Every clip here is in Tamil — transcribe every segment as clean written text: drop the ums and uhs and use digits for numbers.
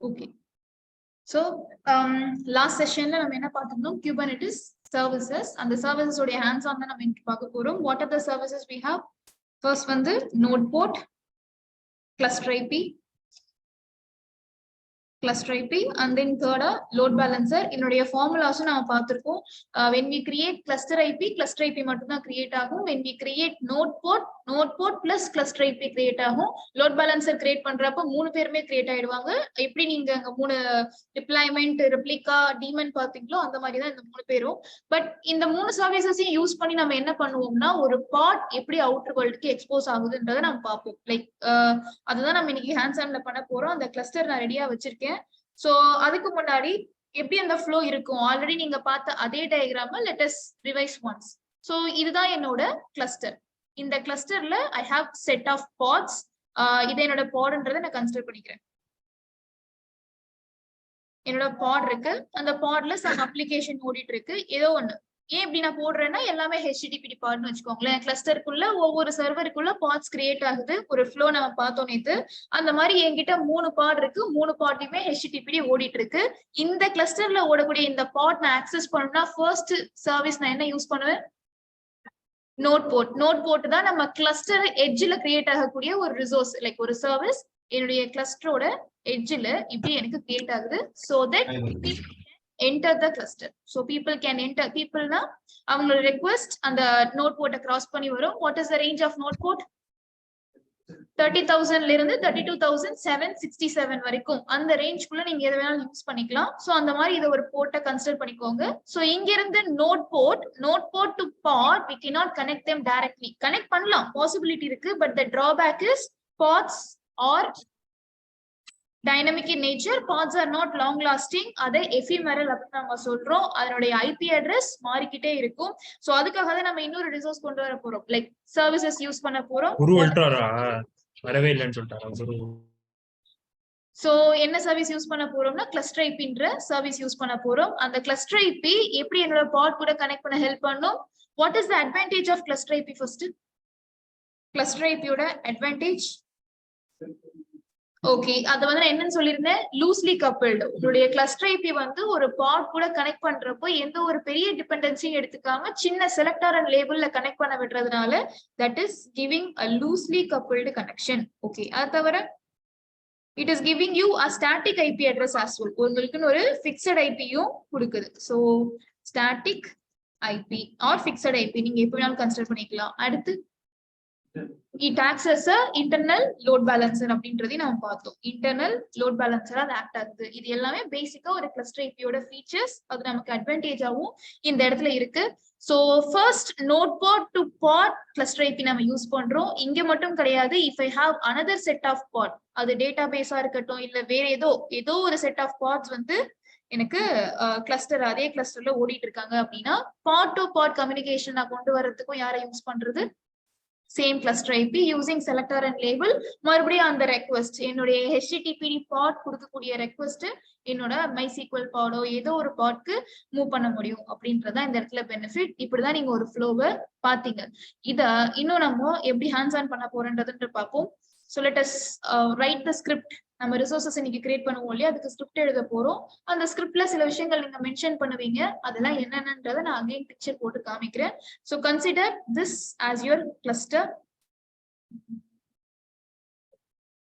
Okay. So last session la நம்ம என்ன பார்த்தோம் Kubernetes services and the services உடைய hands on தான் நம்ம இன்னைக்கு பார்க்க போறோம். What are the services we have? First வந்து node port, cluster IP, and then third load balancer. என்னுடைய formulas நாம பார்த்திருக்கோம். When we create cluster IP மட்டும் தான் create ஆகும். When we create node port plus cluster IP create ஆகும். load balancer create பண்றப்ப மூணு பேருமே create ஆயிடுவாங்க. எப்படி நீங்க அங்க மூணு deployment, replica, daemon பாத்தீங்களோ அந்த மாதிரி தான் இந்த மூணு பேரும். பட் இந்த மூணு சர்வீசஸையும் யூஸ் பண்ணி நம்ம என்ன பண்ணுவோம்னா ஒரு பாட் எப்படி அவுட்டர் வேர்ல்டுக்கு எக்ஸ்போஸ் ஆகுதுன்றதை நம்ம பார்ப்போம். லைக் அதுதான் நம்ம இன்னைக்கு ஹேண்ட்ஸ் ஆன்ல பண்ண போறோம். அந்த கிளஸ்டர் நான் ரெடியா வச்சிருக்கேன். சோ அதுக்கு முன்னாடி எப்படி அந்த ஃப்ளோ இருக்கும் ஆல்ரெடி நீங்க பார்த்த அதே டயக்ராம let us revise once. So இதுதான் என்னோட கிளஸ்டர். இந்த கிளஸ்டர்ல I have set of pods. இது என்னோட பாட்ன்றதை நான் கன்சிடர் பண்ணிக்கிறேன். என்னோட பாட் இருக்கு. அந்த பாட்ல சம் அப்ளிகேஷன் ஓடிட்டு இருக்கு. ஏதோ ஒண்ணு ஏன் இப்படி நான் போடுறேன்னா எல்லாமே HTTP பாட்னு வச்சுக்கோங்களேன். கிளஸ்டருக்குள்ள ஒவ்வொரு சர்வருக்குள்ள பாட்ஸ் கிரியேட் ஆகுது. ஒரு ஃப்ளோ நம்ம பார்த்தோம் நேத்து. அந்த மாதிரி என்கிட்ட 3 பாட் இருக்கு. 3 பாட்லயுமே HTTP ஓடிட்டு இருக்கு. இந்த கிளஸ்டர்ல ஓடக்கூடிய இந்த பாட் நான் ஆக்சஸ் பண்ணணும்னா ஃபர்ஸ்ட் சர்வீஸ் நான் என்ன யூஸ் பண்ணுவேன்? நோட் போர்ட் தான் நம்ம கிளஸ்டர் எட்ஜ்ல கிரியேட் ஆகக்கூடிய ஒரு ரிசோர்ஸ். லைக் ஒரு சர்வீஸ் என்னுடைய கிளஸ்டரோட எட்ஜ்ல இப்படி எனக்கு கிரியேட் ஆகுது. So that enter the cluster. So people can enter. People na avanga request and the node port cross பண்ணி வரும். What is the range of node port? 30,000 ல இருந்து 32,767 வரைக்கும் அந்த ரேஞ்ச் குள்ள நீங்க எதை வேணாலும் யூஸ் பண்ணிக்கலாம். சோ அந்த மாதிரி இத ஒரு போர்ட்ட கன்சிடர் பண்ணிக்கோங்க. சோ இங்க இருந்து node port to pod we cannot connect them directly. Connect பண்ணலாம், பாசிபிலிட்டி இருக்கு. But the drawback is pods are dynamic in nature. Pods are not long lasting. அதை ephemeral அப்படி நம்ம சொல்றோம். அதனுடைய IP address மாறிக்கிட்டே இருக்கும். சோ அதுக்காக தான் நம்ம இன்னொரு ரிசோர்ஸ் கொண்டு வர போறோம். லைக் சர்வீசஸ் யூஸ் பண்ண போறோம். வரவே இல்லைன்னு சொல்லிட்டாரு. சோ என்ன சர்வீஸ் யூஸ் பண்ண போறோம்னா கிளஸ்டர் ஐபின்ற சர்வீஸ் யூஸ் பண்ண போறோம். அந்த கிளஸ்டர் ஐபி எப்படி என்னோட பாட் கூட கனெக்ட் பண்ண ஹெல்ப் பண்ணும்? What is the advantage of cluster IP? First cluster ஐபியோட அட்வான்டேஜ் ஓகே, அது வந்து நான் என்னன்னு சொல்லியிருந்தேன், லூஸ்லி கப்பிள்டு. உங்களுடைய கிளஸ்டர் ஐபி வந்து ஒரு பாட் கூட கனெக்ட் பண்றப்போ எந்த ஒரு பெரிய டிபெண்டன்சியும் எடுத்துக்காம சின்ன செலக்டர் அண்ட் லேபிள்ல கனெக்ட் பண்ண விடுறதுனால that is giving a loosely coupled connection. Okay, அது தவிர it is giving you a static IP address as well. உங்களுக்குன்னு ஒரு ஃபிக்ஸட் ஐபியும் கொடுக்குது. So static IP or fixed IP நீங்க எப்ப வேணாலும் கன்சிடர் பண்ணிக்கலாம். அடுத்து it acts as a internal load balancer அப்படின்றதை நம்ம பார்த்தோம். இன்டர்னல் லோட் பேலன்சரா அது ஆக்ட் ஆகுது. இது எல்லாமே பேசிக்கா ஒரு கிளஸ்டர் ஐபியோட ஃபீச்சர்ஸ். அது நமக்கு அட்வான்டேஜாவும் இந்த இடத்துல இருக்கு. So first node port to pod cluster IP நம்ம யூஸ் பண்றோம். இங்க மட்டும் கிடையாது. If I have another set of pod, அது டேட்டா பேஸா இருக்கட்டும் இல்ல வேற ஏதோ ஒரு செட் ஆஃப் பாட்ஸ் வந்து எனக்கு கிளஸ்டர் அதே கிளஸ்டர்ல ஓடிட்டு இருக்காங்க அப்படின்னா பாட் டு பாட் கம்யூனிகேஷன் நான் கொண்டு வர்றதுக்கும் யாரை யூஸ் பண்றது? Same cluster IP using selector and label. மறுபடியும் அந்த ரெக்வெஸ்ட் என்னுடைய HTTP பாட் கொடுக்கக்கூடிய ரெக்வெஸ்ட் என்னோட MySQL பாடோ ஏதோ ஒரு பாட்க்கு மூவ் பண்ண முடியும் அப்படின்றதான் இந்த இடத்துல பெனிஃபிட். இப்படிதான் நீங்க ஒரு ஃப்ளோவை பாத்தீங்க. இத இன்னும் நம்ம எப்படி ஹேண்ட்ஸ் ஆன் பண்ண போறோன்றதுன்ற பார்ப்போம். So let us write the script. நம்ம ரிசோர்சஸ் இன்னைக்கு கிரியேட் பண்ணுவோம் இல்லையா, அதுக்கு ஸ்கிரிப்ட் எழுத போறோம். அந்த ஸ்கிரிப்ட்ல சில விஷயங்கள் நீங்க மென்ஷன் பண்ணுவீங்க. அதெல்லாம் என்னென்னன்றதை நான் அகைன் பிக்சர் போட்டு காமிக்கிறேன். So consider this as your cluster.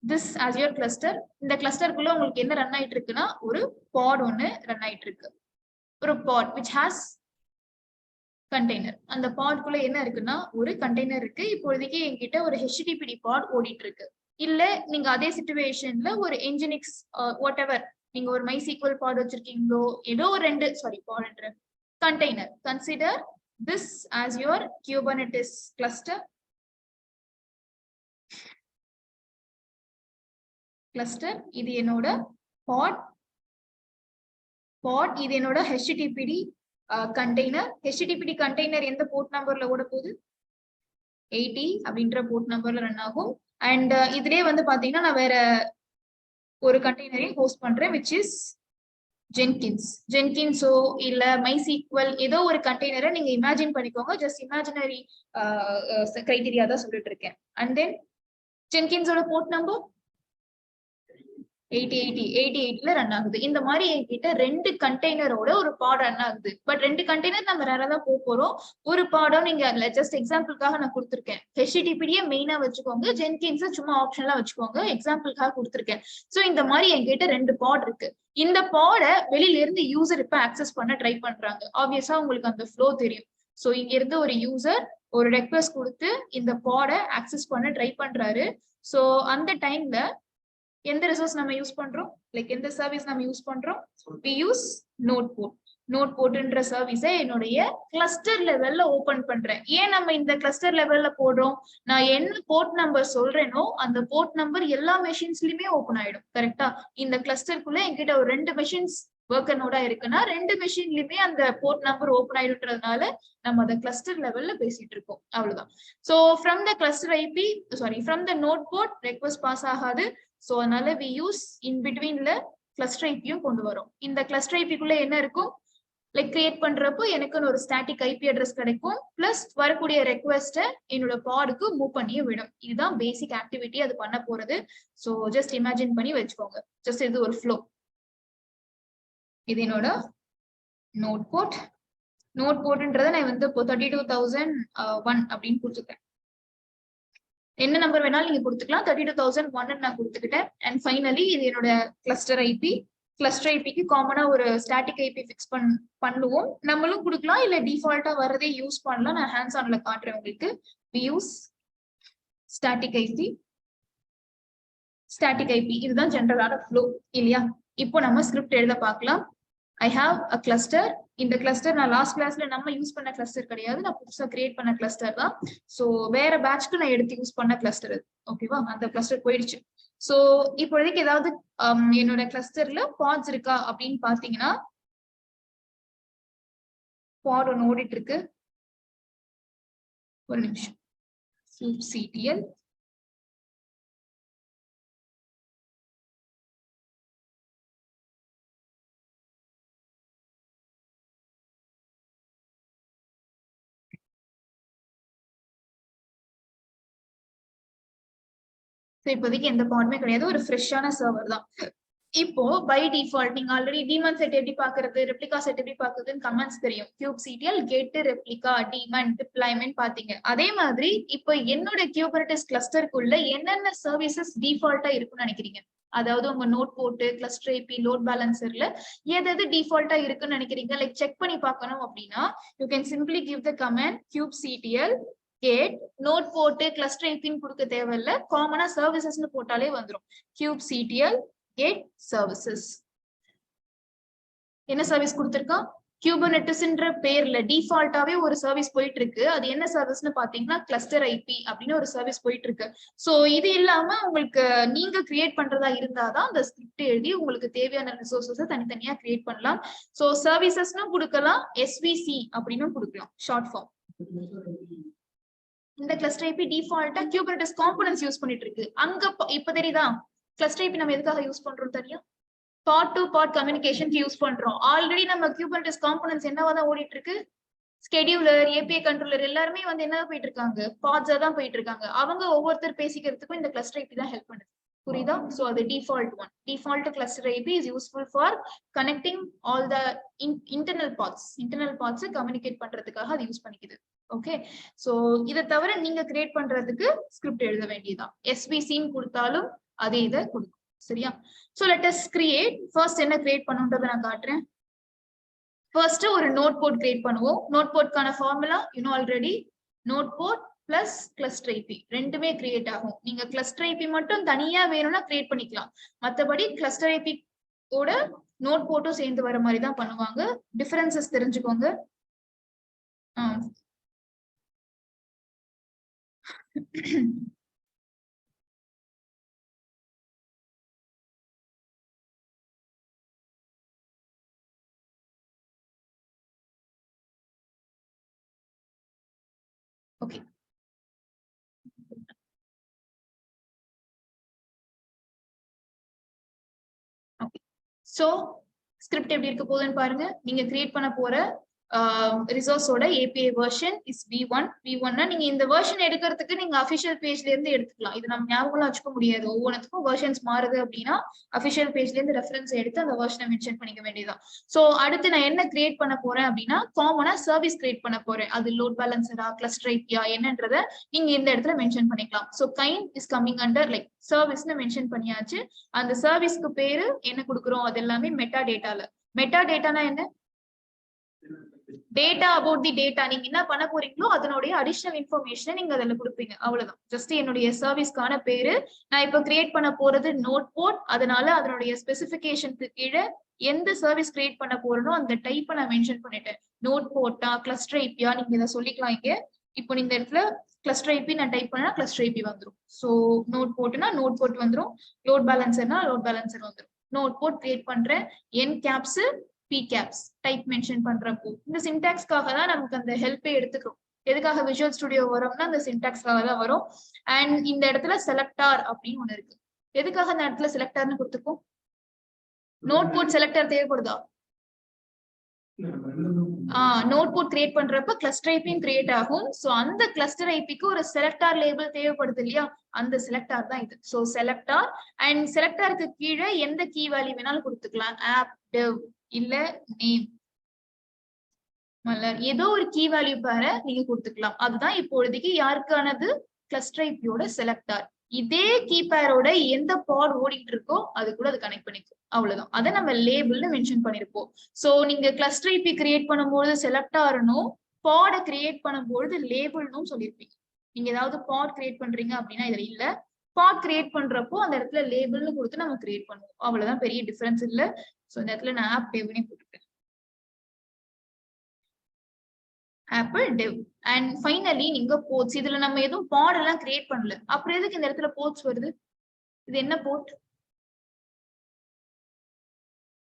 This as your cluster. இந்த கிளஸ்டருக்குள்ள உங்களுக்கு என்ன ரன் ஆயிட்டு இருக்குன்னா ஒரு பாட் ஒன்னு ரன் ஆயிட்டு இருக்கு. ஒரு பாட் which has container. அந்த பாட்குள்ள என்ன இருக்குன்னா ஒரு கண்டெய்னர் இருக்கு. இப்போதைக்கு என்கிட்ட ஒரு HTTP பாட் ஓடிட்டு இருக்கு. இல்ல நீங்க அதே சிச்சுவேஷன்ல ஒரு என்ஜினிக்ஸ் வாட் எவர் நீங்க ஒரு MySQL பாட் வச்சிருக்கீங்களோ ஏதோ ஒரு pod container. Consider this as your Kubernetes cluster. இது என்னோட பாட் இது என்னோட HTTP கண்டெய்னர். HTTP கண்டெய்னர் எந்த போர்ட் நம்பர்ல ஓட போகுது? 80 அப்படின்ற போர்ட் நம்பர்ல ரன் ஆகும். அண்ட் இதுலயே வந்து பாத்தீங்கன்னா நான் வேற ஒரு கண்டெய்னரையும் ஹோஸ்ட் பண்றேன் which is ஜென்கின்ஸோ இல்ல MySQL ஏதோ ஒரு கண்டெய்னரை நீங்க இமேஜின் பண்ணிக்கோங்க. ஜஸ்ட் இமேஜினரி கிரைட்டீரியா தான் சொல்லிட்டு இருக்கேன். அண்ட் தென் ஜென்கின்ஸோட போர்ட் நம்பர் 80 ரன் ஆகுது. இந்த மாதிரி என்கிட்ட 2 கண்டெய்னரோட ஒரு பாட் ரன் ஆகுது. பட் 2 கண்டெய்னர் நம்ம ரேரா தான் போறோம். ஒரு பாடம் நீங்க ஜஸ்ட் எக்ஸாம்பிளுக்காக நான் கொடுத்துருக்கேன். HTTPD மெயினா வச்சுக்கோங்க, ஜென்கின்ஸ் சும்மா ஆப்ஷனலா வச்சுக்கோங்க, எக்ஸாம்பிளுக்காக கொடுத்துருக்கேன். சோ இந்த மாதிரி என்கிட்ட 2 பாட் இருக்கு. இந்த பாட வெளியில இருந்து யூசர் இப்ப ஆக்சஸ் பண்ண ட்ரை பண்றாங்க. ஆப்வியஸா உங்களுக்கு அந்த ஃப்ளோ தெரியும். சோ இங்க இருந்து ஒரு யூசர் ஒரு ரெக்வெஸ்ட் கொடுத்து இந்த பாட ஆக்சஸ் பண்ண ட்ரை பண்றாரு. சோ அந்த டைம்ல எந்த ரிசோர்ஸ் நம்ம யூஸ் பண்றோம், லைக் எந்த சர்வீஸ் நம்ம யூஸ் பண்றோம், we use noteport. நோட்போர்ட்ன்ற சர்வீஸை என்னுடைய கிளஸ்டர் லெவல்ல ஓபன் பண்றேன். ஏன் நம்ம இந்த கிளஸ்டர் லெவல்ல போடுறோம், நான் என்ன போர்ட் நம்பர் சொல்றேனோ அந்த போர்ட் நம்பர் எல்லா மெஷின்ஸ்லயுமே ஓபன் ஆயிடும். கரெக்டா? இந்த கிளஸ்டருக்குள்ள என்கிட்ட ஒரு 2 மெஷின்ஸ் ஒர்க்கர் நோடா இருக்குன்னா 2 மெஷின்லயுமே அந்த போர்ட் நம்பர் ஓபன் ஆயிடுன்றதுனால நம்ம அந்த கிளஸ்டர் லெவல்ல பேசிட்டு இருக்கோம். அவ்வளவுதான். So from the cluster IP from the node port request pass ஆகாது. சோ அதனால we use in betweenல கிளஸ்டர் ஐபியும் கொண்டு வரோம். இந்த கிளஸ்டர் ஐபிக்குள்ள என்ன இருக்கும், லைக் கிரியேட் பண்றப்போ எனக்கு ஒரு ஸ்டாட்டிக் ஐபி அட்ரஸ் கிடைக்கும், பிளஸ் வரக்கூடிய ரெக்வெஸ்ட என்னோட பாடுக்கு மூவ் பண்ணியே விடும். இதுதான் பேசிக் ஆக்டிவிட்டி அது பண்ண போறது. சோ ஜஸ்ட் இமேஜின் பண்ணி வச்சுக்கோங்க. ஜஸ்ட் இது ஒரு ஃப்ளோ. இது என்னோட நோட்போர்ட். நோட்போர்ட்ன்றதை நான் வந்து இப்போ 32001 அப்படின்னு கொடுத்துருக்கேன். என்ன நம்பர் வேணாலும் நீங்க கொடுத்துக்கலாம். 32001 நான் கொடுத்துக்கிட்டேன். அண்ட் ஃபைனலி இது என்னோட கிளஸ்டர் ஐபி. கிளஸ்டர் ஐபிக்கு காமனா ஒரு ஸ்டாட்டிக் ஐபி ஃபிக்ஸ் பண்ணுவோம். நம்மளும் கொடுக்கலாம், இல்ல டிஃபால்ட்டா வரதே யூஸ் பண்ணலாம். நான் ஹேண்ட்ஸ் ஆன்ல காட்டுறேன் உங்களுக்கு. we use static IP. Static IP இதுதான் ஜெனரலான ஃப்ளோ இல்லையா? இப்போ நம்ம ஸ்கிரிப்ட் எழுத பார்க்கலாம். I have a cluster. இந்த கிளஸ்டர் நான் லாஸ்ட் கிளாஸ்ல நம்ம யூஸ் பண்ண கிளஸ்டர் கிடையாது, நான் புதுசா கிரியேட் பண்ண கிளஸ்டர் தான். சோ வேற பேட்ச்க்கு நான் எடுத்து யூஸ் பண்ண கிளஸ்டர். ஓகேவா? அந்த கிளஸ்டர் போயிடுச்சு. சோ இப்போதைக்கு ஏதாவது என்னோட கிளஸ்டர்ல பாட்ஸ் இருக்கா அப்படின்னு பாத்தீங்கன்னா, பாட் ஒன்று ஓடிட்டு இருக்கு. ஒரு நிமிஷம். kubectl இப்போதைக்கு எந்த பாடுமே கிடையாது, ஒரு ஃப்ரெஷ்ஷான சர்வர் தான். இப்போ பை டிஃபால்ட் நீங்க ஆல்ரெடி டீமன் செட் எப்படி பாக்குறது, ரெப்ளிகா செட் எப்படி பாக்குறதுன்னு கமெண்ட்ஸ் தெரியும். kubectl get replica demon deployment பாத்தீங்க. அதே மாதிரி இப்போ என்னோட குபர்னெட்டிஸ் கிளஸ்டருக்குள்ள என்னென்ன சர்வீசஸ் டிஃபால்ட்டா இருக்குன்னு நினைக்கிறீங்க? அதாவது உங்க நோட் போட்டு கிளஸ்டர் ஐபி லோட் பேலன்சர்ல எது டிஃபால்ட்டா இருக்குன்னு நினைக்கிறீங்க? லைக் செக் பண்ணி பார்க்கணும் அப்படின்னா you can simply give the command kubectl get node போட்டு கிளஸ்டர் ஐபின்னு கொடுக்க தேவையில்ல, காமனா சர்வீசஸ்னு போட்டாலே வந்துடும். kubectl get services. என்ன சர்வீஸ் கொடுத்திருக்கான்? குபர்னெட்டிஸ்ன்ற பேர்ல டிஃபால்ட்டாவே ஒரு சர்வீஸ் போயிட்டு இருக்கு. அது என்ன சர்வீஸ்னு பாத்தீங்கன்னா கிளஸ்டர் ஐபி அப்படின்னு ஒரு சர்வீஸ் போயிட்டு இருக்கு. சோ இது இல்லாம உங்களுக்கு நீங்க கிரியேட் பண்றதா இருந்தாதான் அந்த ஸ்கிரிப்ட் எழுதி உங்களுக்கு தேவையான ரிசோர்சஸை தனித்தனியா கிரியேட் பண்ணலாம். சோ சர்வீசஸ்னும் கொடுக்கலாம், SVC அப்படின்னு கொடுக்கலாம், ஷார்ட் ஃபார்ம். இந்த கிளஸ்டர் ஐபி டிஃபால்ட்டா குபர்னெட்டிஸ் காம்போனன்ட்ஸ் யூஸ் பண்ணிட்டு இருக்கு. அங்க இப்ப தெரியுதா கிளஸ்டர் ஐபி நம்ம எதுக்காக யூஸ் பண்றோம் தனியா? Part to part communication use பண்றோம். ஆல்ரெடி நம்ம குபர்னெட்டிஸ் காம்போனன்ட்ஸ் என்னவா தான் ஓடிட்டு இருக்கு? ஸ்கெடியூலர், API கண்ட்ரோலர் எல்லாருமே வந்து என்ன போயிட்டு இருக்காங்க? பார்ட்ஸா தான் போயிட்டு இருக்காங்க. அவங்க ஒவ்வொருத்தர் பேசிக்கிறதுக்கும் இந்த கிளஸ்டர் ஐபி தான் ஹெல்ப் பண்ணுது. புரியுதா? சோ அது default one. Default cluster IP is useful for connecting all the internal parts communicate பண்றதுக்காக அது யூஸ் பண்ணிக்குது. ஓகே, சோ இதை தவிர நீங்க கிரியேட் பண்றதுக்கு ஸ்கிரிப்ட் எழுத வேண்டியதுதான். SVCன்னு கொடுத்தாலும் அதே இதை கொடுக்கும். சரியா? So let us create. First என்ன கிரியேட் பண்ணுன்றதை நான் காட்டுறேன். ஃபர்ஸ்ட் ஒரு நோட் போர்ட் கிரியேட் பண்ணுவோம். நோட் போர்ட்கான formula already node port plus cluster IP ரெண்டுமே கிரியேட் ஆகும். நீங்க கிளஸ்டர் ஐபி மட்டும் தனியா வேணும்னா கிரியேட் பண்ணிக்கலாம். மற்றபடி கிளஸ்டர் ஐபி ஓட நோட் போர்ட்டும் சேர்ந்து வர மாதிரி தான் பண்ணுவாங்க. டிஃபரன்சஸ் தெரிஞ்சுக்கோங்க. ஓகே, சோ ஸ்கிரிப்ட் எப்படி இருக்க போகுதுன்னு பாருங்க. நீங்க கிரியேட் பண்ண போற ரிசோர்ஸோட API வெர்ஷன் இஸ் V1. V1னா நீங்க இந்த வெர்ஷன் எடுக்கிறதுக்கு நீங்க அஃபிஷியல் பேஜ்ல இருந்து எடுத்துக்கலாம். இது நம்ம ஞாபகம் வச்சுக்க முடியாது. ஒவ்வொன்றுக்கும் வெர்ஷன்ஸ் மாறுது அப்படின்னா அஃபிஷியல் பேஜ்ல இருந்து ரெஃபரன்ஸ் எடுத்து அந்த வெர்ஷனை மென்ஷன் பண்ணிக்க வேண்டியதான். ஸோ அடுத்து நான் என்ன கிரியேட் பண்ண போறேன் அப்படின்னா காமனா சர்வீஸ் கிரியேட் பண்ண போறேன். அது லோட் பேலன்சரா கிளஸ்டர் ஐபியா என்னன்றத நீங்க இந்த இடத்துல மென்ஷன் பண்ணிக்கலாம். So kind is coming under like சர்வீஸ்னு மென்ஷன் பண்ணியாச்சு. அந்த சர்வீஸ்க்கு பேரு என்ன கொடுக்குறோம் அது எல்லாமே மெட்டா டேட்டால. மெட்டா டேட்டானா என்ன? Data about the data. நீங்க என்ன பண்ண போறீங்களோ அதனுடைய அடிஷனல் இன்ஃபர்மேஷன் நீங்க அதுல கொடுப்பீங்க. அவ்வளவுதான். ஜஸ்ட் என்னுடைய சர்வீஸ்க்கான பேரு. நான் இப்ப கிரியேட் பண்ண போறது நோட் போர்ட். அதனால அதனுடைய ஸ்பெசிபிகேஷனுக்கு கீழே எந்த சர்வீஸ் கிரியேட் பண்ண போறனோ அந்த டைப்பை நான் மென்ஷன் பண்ணிட்டேன். நோட் போர்ட்டா கிளஸ்டர் ஐபியா நீங்க இதை சொல்லிக்கலாம். இங்க இப்போ இந்த இடத்துல கிளஸ்டர் ஐபி நான் டைப் பண்ணா கிளஸ்டர் ஐபி வந்துடும். ஸோ நோட் போர்ட்னா நோட் போர்ட் வந்துடும். லோட் பேலன்சர்னா லோட் பேலன்சர் வந்துடும். நோட் போர்ட் கிரியேட் பண்றேன். N caps P caps type mention பண்றப்போ இந்த சின்டாக்ஸ்க்காக தான் நமக்கு அந்த ஹெல்ப்பே எடுத்துக்கிறோம். எதுக்காக விஷுவல் ஸ்டுடியோ வரோம்னா அந்த சின்டாக்ஸ்க்காக தான் வரும். அண்ட் இந்த இடத்துல செலக்டார் அப்படின்னு ஒண்ணு இருக்கு. எதுக்காக அந்த இடத்துல செலக்டார்னு கொடுத்துருக்கோம்? நோட் போர்ட் செலக்டர் தேவைப்படுதா? நோட் போர்ட் கிரியேட் பண்றப்ப கிளஸ்டர் ஐபியும் கிரியேட் ஆகும். சோ அந்த கிளஸ்டர் ஐபிக்கு ஒரு செலக்டார் லேபிள் தேவைப்படுது இல்லையா? அந்த செலக்டார் தான் இது. சோ செலக்டார் அண்ட் செலக்டாருக்கு கீழே எந்த கீ வேல்யூ வேணாலும் கொடுத்துக்கலாம். ஆப் டெவ் இல்ல நேம் மலர் ஏதோ ஒரு கீ வேல்யூ பேர நீங்க கொடுத்துக்கலாம். அதுதான் இப்பொழுதைக்கு யாருக்கானது? கிளஸ்டர் ஐபியோட செலக்டார். இதே கீ பேரோட எந்த பாட் ஓடிட்டு இருக்கோ அது கூட அது கனெக்ட் பண்ணிக்கும். அவ்வளவுதான். அதை நம்ம லேபிள்னு மென்ஷன் பண்ணிருப்போம். சோ நீங்க கிளஸ்டர் ஐபி கிரியேட் பண்ணும்போது செலக்டார்னும் பாட கிரியேட் பண்ணும்போது லேபிள்னும் சொல்லியிருப்பீங்க. நீங்க ஏதாவது பாட் கிரியேட் பண்றீங்க அப்படின்னா இதுல இல்ல. பாட் கிரியேட் பண்றப்போ அந்த இடத்துல லேபிள்னு கொடுத்து நம்ம கிரியேட் பண்ணுவோம். அவ்வளவுதான். பெரிய டிஃபரன்ஸ் இல்ல. சோ இந்த இடத்துல நான் ஆப் டெவ்னே போட்டுக்கிறேன். ஆப்பிள் டெவ். அண்ட் ஃபைனலி நீங்க போர்ட்ஸ். இதுல நம்ம எதுவும் பாட் எல்லாம் கிரியேட் பண்ணல. அப்புறம் எதுக்கு இந்த இடத்துல போர்ட்ஸ் வருது? இது என்ன போர்ட்?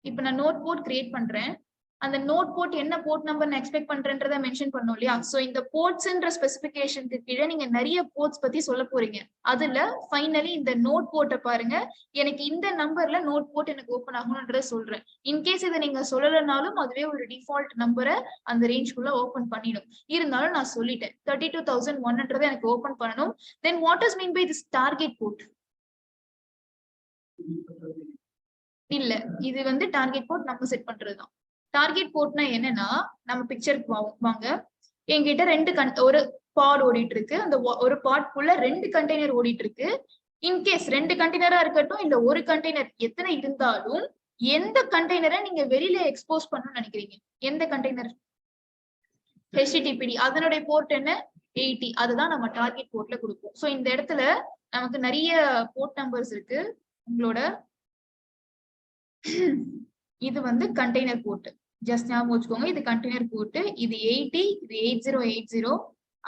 இப்ப நான் நோட் போர்ட் கிரியேட் பண்றேன். அந்த நோட் போர்ட் என்ன போர்ட் நம்பர் நான் எக்ஸ்பெக்ட் பண்றேன்றதை மென்ஷன் பண்ணோம் இல்லையா? சோ இந்த போர்ட்ஸ்ன்ற ஸ்பெசிபிகேஷனுக்கு கீழே நீங்க நிறைய போர்ட்ஸ் பத்தி சொல்ல போறீங்க. அதுல ஃபைனலி இந்த நோட் போர்ட்டை பாருங்க. எனக்கு இந்த நம்பர்ல நோட் போர்ட் எனக்கு ஓப்பன் ஆகணும்ன்றத சொல்றேன். இன்கேஸ் இதை நீங்க சொல்லலைனாலும் அதுவே ஒரு டிஃபால்ட் நம்பரை அந்த ரேஞ்ச்குள்ள ஓப்பன் பண்ணிடும். இருந்தாலும் நான் சொல்லிட்டேன் 32,001 எனக்கு ஓப்பன் பண்ணணும். Then what is mean by this target port? இல்ல, இது வந்து டார்கெட் போர்ட் நம்ம செட் பண்றதுதான். டார்கெட் போர்ட்னா என்னன்னா நம்ம பிக்சருக்கு வாங்க. என்கிட்ட ஒரு பாட் ஓடிட்டு இருக்கு. அந்த ஒரு பாட்குள்ள 2 கண்டெய்னர் ஓடிட்டு இருக்கு. இன்கேஸ் 2 கண்டெய்னரா இருக்கட்டும் இல்ல ஒரு கண்டெய்னர் எத்தனை இருந்தாலும் எந்த கண்டெய்னரை நீங்க வெளியில எக்ஸ்போஸ் பண்ணணும்னு நினைக்கிறீங்க? எந்த கண்டெய்னர்? HTTPD. அதனுடைய போர்ட் என்ன? 80. அதுதான் நம்ம டார்கெட் போர்ட்ல கொடுப்போம். சோ இந்த இடத்துல நமக்கு நிறைய போர்ட் நம்பர்ஸ் இருக்கு. உங்களோட இது வந்து கண்டெய்னர் போர்ட். ஜஸ்ட் ஞாபகம் வச்சுக்கோங்க. இது கண்டெய்னர் போர்ட். இது 80, இது 8080.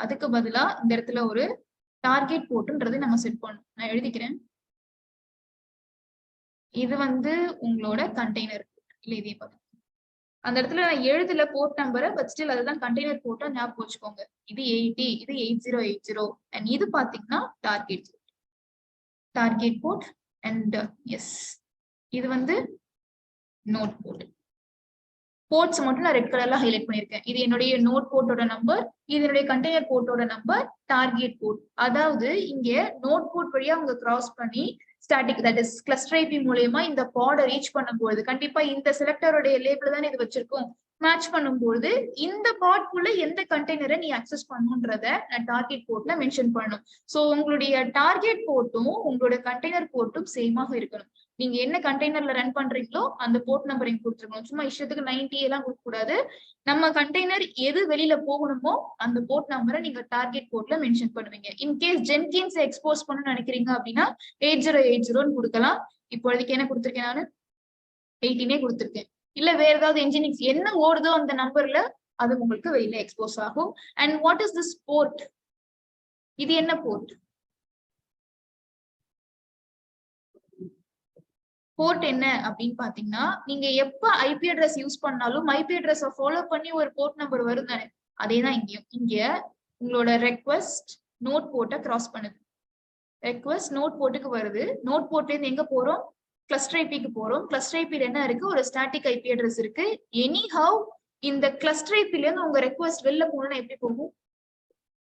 அதுக்கு பதிலா இந்த இடத்துல ஒரு டார்கெட் போர்ட்ன்றது நம்ம செட் பண்ணணும். நான் எழுதிக்கிறேன். இது வந்து உங்களோட கண்டெய்னர் இல்ல இதே பார்த்து அந்த இடத்துல நான் எழுதல போர்ட் நம்பரை. பட் ஸ்டில் அதுதான் கண்டெய்னர் போர்ட்டா ஞாபகம் வச்சுக்கோங்க. இது 80, இது 8080 அண்ட் இது பாத்தீங்கன்னா டார்கெட் போர்ட் அண்ட் எஸ் இது வந்து நோட் போர்ட். போர்ட்ஸ் மட்டும் நான் ரெட் கலர்ல ஹைலைட் பண்ணிருக்கேன். இது என்னுடைய நோட் போர்ட்டோட நம்பர், இது என்னுடைய கண்டெய்னர் போர்ட்டோட நம்பர், டார்கெட் போர்ட். அதாவது இங்க நோட் போர்ட் வழியா அவங்க கிராஸ் பண்ணி static that is cluster IP மூலமா இந்த பாட ரீச் பண்ணும்போது கண்டிப்பா இந்த செலக்டரோட லேபிள் தானே இது வச்சிருக்கோம். மேட்ச் பண்ணும்போது இந்த பாட்குள்ள எந்த கண்டெய்னரை நீ அக்சஸ் பண்ணுன்றத நான் டார்கெட் போர்ட்ல மென்ஷன் பண்ணணும். சோ உங்களுடைய டார்கெட் போர்ட்டும் உங்களோட கண்டெய்னர் போர்ட்டும் சேமாக இருக்கணும். நீங்க என்ன கண்டெய்னர்ல ரன் பண்றீங்களோ அந்த போர்ட் நம்பர் இங்க கொடுத்துருக்கணும். சும்மா இஷ்டத்துக்கு 90 எல்லாம் கொடுக்க கூடாது. நம்ம கண்டெய்னர் எது வெளியில போகணுமோ அந்த போர்ட் நம்பரை நீங்க டார்கெட் போர்ட்ல மென்ஷன் பண்ணுவீங்க. இன்கேஸ் ஜென்கின்ஸ் எக்ஸ்போஸ் பண்ணணும்னு நினைக்கிறீங்க அப்படின்னா 8080 கொடுக்கலாம். இப்போதைக்கு என்ன கொடுத்துருக்கேன்? நானு 18 கொடுத்துருக்கேன். இல்ல வேற ஏதாவது என்ஜினிக்ஸ் என்ன ஓடுதோ அந்த நம்பர்ல அது உங்களுக்கு வெளியில எக்ஸ்போஸ் ஆகும். And what is this port? இது என்ன போர்ட்? போர்ட் என்ன அப்படின்னு பாத்தீங்கன்னா நீங்க எப்ப ஐபி அட்ரஸ் யூஸ் பண்ணாலும் ஐபி அட்ரஸ் ஃபாலோ பண்ணி ஒரு போர்ட் நம்பர் வரும் தானே? அதேதான் இங்கேயும். இங்க உங்களோட ரெக்வெஸ்ட் நோட் போர்ட்டை கிராஸ் பண்ணுது. ரெக்வெஸ்ட் நோட் போர்ட்டுக்கு வருது. நோட் போர்ட்ல இருந்து எங்க போறோம்? கிளஸ்டர் ஐபிக்கு போறோம். கிளஸ்டர் ஐபில என்ன இருக்கு? ஒரு ஸ்டாட்டிக் ஐபி அட்ரஸ் இருக்கு. எனி ஹவ் இந்த கிளஸ்டர் ஐபில இருந்து உங்க ரெக்வஸ்ட் வெளில போகணும்னா எப்படி போகும்?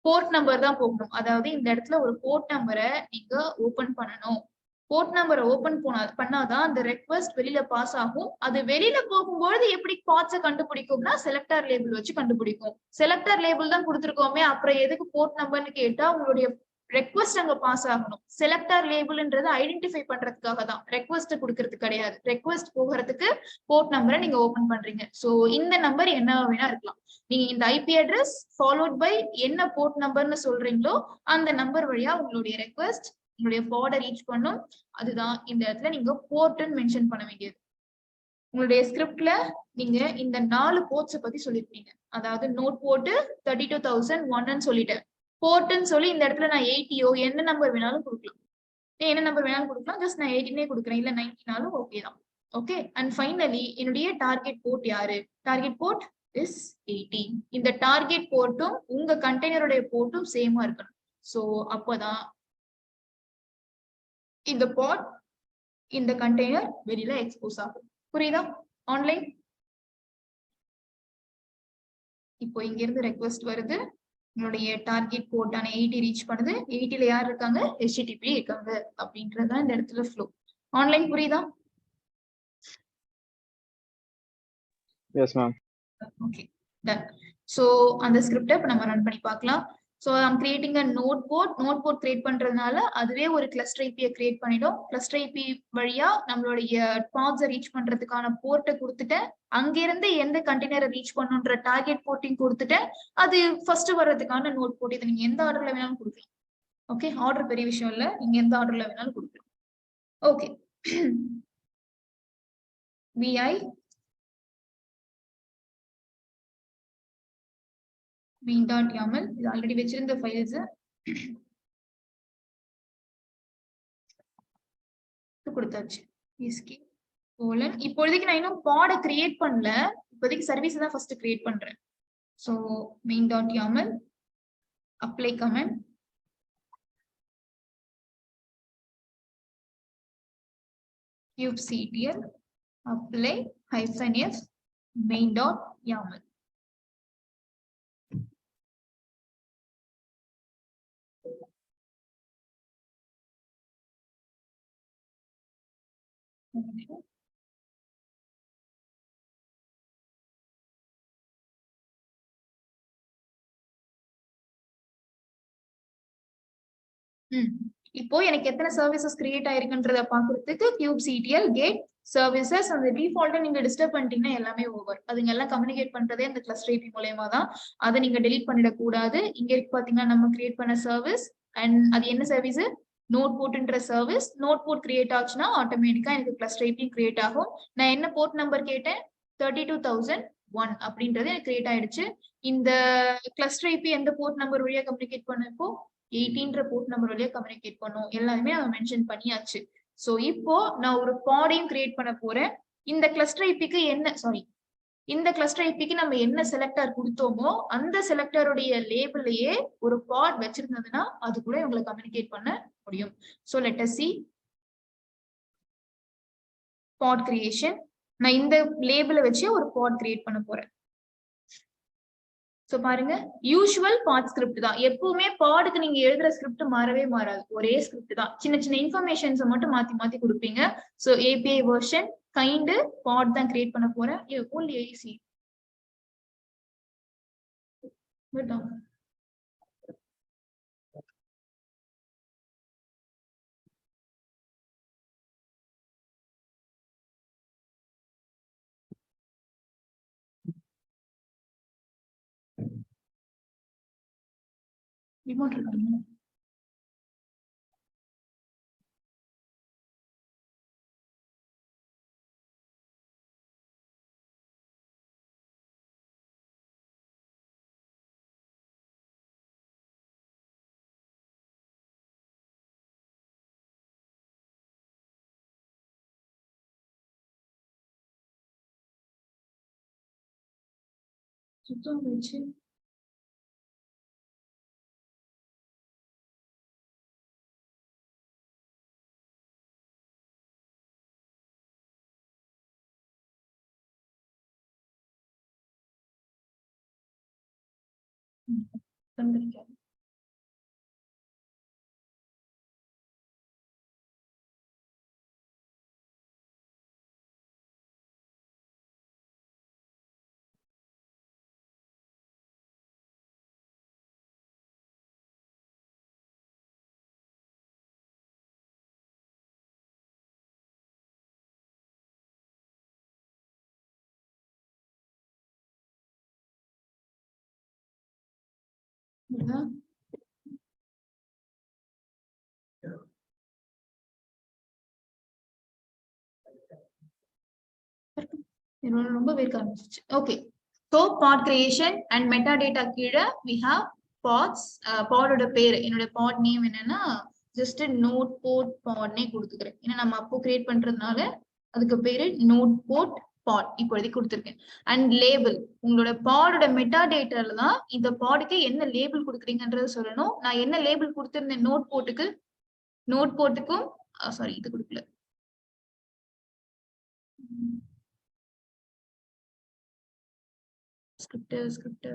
போர்ட் நம்பர் தான் போகணும். அதாவது இந்த இடத்துல ஒரு போர்ட் நம்பரை நீங்க ஓபன் பண்ணணும். போர்ட் நம்பரை ஓபன் பண்ணாதான் அந்த ரெக்வஸ்ட் வெளியில பாஸ் ஆகும். அது வெளியில போகும்போது எப்படி பாட்ஸை கண்டுபிடிக்கும்னா செலக்டர் லேபிள் வச்சு கண்டுபிடிக்கும். செலக்டர் லேபிள் தான் கொடுத்துருக்கோமே, அப்புறம் எதுக்கு போர்ட் நம்பர்னு கேட்டா உங்களுடைய ரெக்வஸ்ட் அங்க பாஸ் ஆகணும். செலக்டர் லேபிள்ன்றது ஐடென்டிஃபை பண்றதுக்காக தான், ரெக்வஸ்ட் கொடுக்கறது கிடையாது. ரெக்வஸ்ட் போகிறதுக்கு போர்ட் நம்பரை நீங்க ஓபன் பண்றீங்க. சோ இந்த நம்பர் என்ன வேணா இருக்கலாம். நீங்க இந்த ஐபி அட்ரஸ் ஃபாலோட் பை என்ன போர்ட் நம்பர்னு சொல்றீங்களோ அந்த நம்பர் வழியா உங்களுடைய ரெக்வஸ்ட் உங்களுடைய போர்டை ரீச் பண்ணும். அதுதான் இந்த இடத்துல நீங்க போர்ட்னு மென்ஷன் பண்ண வேண்டியது. உங்களுடைய ஸ்கிரிப்ட்ல நீங்க இந்த 4 போர்ட்ஸ் பத்தி சொல்லிருப்பீங்க. அதாவது நோட் போர்ட் 32,001 சொல்லிட்டேன். போர்ட்னு சொல்லி இந்த இடத்துல நான் 80 என்ன நம்பர் வேணாலும் கொடுக்கலாம். என்ன நம்பர் வேணாலும் கொடுக்கலாம். ஜஸ்ட் நான் 18 கொடுக்குறேன், இல்ல 19 ஓகே தான். ஓகே. அண்ட் ஃபைனலி என்னுடைய டார்கெட் போர்ட் யாரு? Target port is 80. இந்த டார்கெட் போர்ட்டும் உங்க கண்டெய்னருடைய போர்ட்டும் சேமா இருக்கணும். சோ அப்பதான் இந்த பாட் இந்த கண்டெய்னர் வெளியில எக்ஸ்போஸ் ஆகும். புரியுதா? ஆன்லைன் இப்போ இங்க இருந்து ரெக்வெஸ்ட் வருது. உங்களுடைய டார்கெட் போர்ட்டான 80 ரீச் பண்ணுது. 80ல யார் இருக்காங்க? HTTP இருக்காங்க அப்படின்றதுதான் இந்த இடத்துல ஃப்ளோ. ஆன்லைன் புரியுதா? Yes ma'am. Okay done. So அந்த ஸ்கிரிப்டை இப்ப நம்ம ரன் பண்ணி பார்க்கலாம். So I'm creating a node port. Node port create பண்றதுனால அதுவே ஒரு cluster IP create பண்ணிடும். cluster IP வழியா நம்மளுடைய paths ரீச் பண்றதுக்கான போர்ட்டை கொடுத்துட்டேன். அங்க இருந்து எந்த கண்டெய்னரை ரீச் பண்ணுன்ற டார்கெட் போர்ட்டிங் கொடுத்துட்டேன். அது ஃபர்ஸ்ட் வர்றதுக்கான நோட் போர்ட். இதை நீங்க எந்த ஆர்டர்ல வேணாலும் கொடுக்கலாம். ஓகே, ஆர்டர் பெரிய விஷயம் இல்ல, நீங்க எந்த ஆர்டர்ல வேணாலும் கொடுக்கலாம். ஓகே. vi main.yaml இது ஆல்ரெடி வச்சிருந்த ஃபைல்ஸ் கொடுத்தாச்சு. இப்போதைக்கு நான் இன்னும் பாட கிரியேட் பண்ணல. இப்போதைக்கு சர்வீஸ் தான் ஃபர்ஸ்ட் கிரியேட் பண்றேன். So main.yaml apply command kubectl apply -f main.yaml. இப்போ எனக்கு எத்தனை சர்வீசஸ் கிரியேட் ஆயிருக்குன்றத பாக்குறதுக்கு kubectl get services அந்த டிஃபால்ட்டை நீங்க டிஸ்டர்ப் பண்ணிட்டீங்கன்னா எல்லாமே ஓவர். அதுங்க எல்லாம் கம்யூனிகேட் பண்றதே அந்த கிளஸ்டர் ஐபி மூலமா தான். அதை நீங்க டெலீட் பண்ணிடக் கூடாது. இங்க இருக்கு பாத்தீங்கன்னா நம்ம கிரியேட் பண்ண சர்வீஸ் அண்ட் அது என்ன சர்வீஸ்? நோட் போர்ட்ன்ற சர்வீஸ். நோட் போர்ட் கிரியேட் ஆச்சுன்னா ஆட்டோமேட்டிக்கா எனக்கு கிளஸ்டர் ஐபி கிரியேட் ஆகும். நான் என்ன போர்ட் நம்பர் கேட்டேன்? 32,001 அப்படின்றது எனக்கு கிரியேட் ஆயிடுச்சு. இந்த கிளஸ்டர் ஐபி எந்த போர்ட் நம்பர் வழியா கம்யூனிகேட் பண்ணப்போ 18ன்ற போர்ட் நம்பர் வழியா கம்யூனிகேட் பண்ணும். எல்லாமே அவன் மென்ஷன் பண்ணியாச்சு. சோ இப்போ நான் ஒரு பாடையும் கிரியேட் பண்ண போறேன். இந்த கிளஸ்டர் ஐபிக்கு இந்த கிளஸ்டர் ஐபிக்கு நம்ம என்ன செலக்டர் கொடுத்தோமோ அந்த செலக்டருடைய லேபிளையே ஒரு பாட் வச்சிருந்ததுன்னா அது கூட உங்களை கம்யூனிகேட் பண்ண முடியும். சோ லெட் அஸ் see பாட் கிரியேஷன். நான் இந்த லேபிளை வச்சு ஒரு பாட் கிரியேட் பண்ண போறேன். சோ பாருங்க, யூசுவல் பாட் ஸ்கிரிப்ட் தான். எப்பவுமே பாடுக்கு நீங்க எழுதுற ஸ்கிரிப்ட் மாறவே மாறாது. ஒரே ஸ்கிரிப்ட் தான். சின்ன சின்ன இன்ஃபர்மேஷன்ஸ் மட்டும் மாத்தி மாத்தி கொடுப்பீங்க. சோ API வெர்ஷன் கைண்ட் பாட் தான் கிரியேட் பண்ண போறேன். only ஈஸி ரிமோட் இருக்காங்க. சுத்தம் வச்சு ரொம்ப வேர்க்க ஆரம்பிச்சிச்சு. Okay, so pod creation and metadata கீழே வி ஹாவ் பாட்ஸ். பாடோட பேர், என்னோட பாட் நேம் என்னன்னா ஜஸ்ட் நோட் போட் பாட்னே கொடுத்துக்கிறேன். ஏன்னா நம்ம அப்போ கிரியேட் பண்றதுனால அதுக்கு பேரு நோட் போட் பாட் இப்போதைக்கு கொடுத்துருக்கேன். அண்ட் லேபிள், உங்களோட பாடோட மெட்டா டேட்டால தான் இந்த பாடுக்கு என்ன லேபிள் கொடுக்குறீங்கன்றத சொல்லணும். நான் என்ன லேபிள் கொடுத்துருந்தேன் நோட் போட்டுக்கும் சாரி இது கொடுக்கல. ஸ்கிரிப்ட்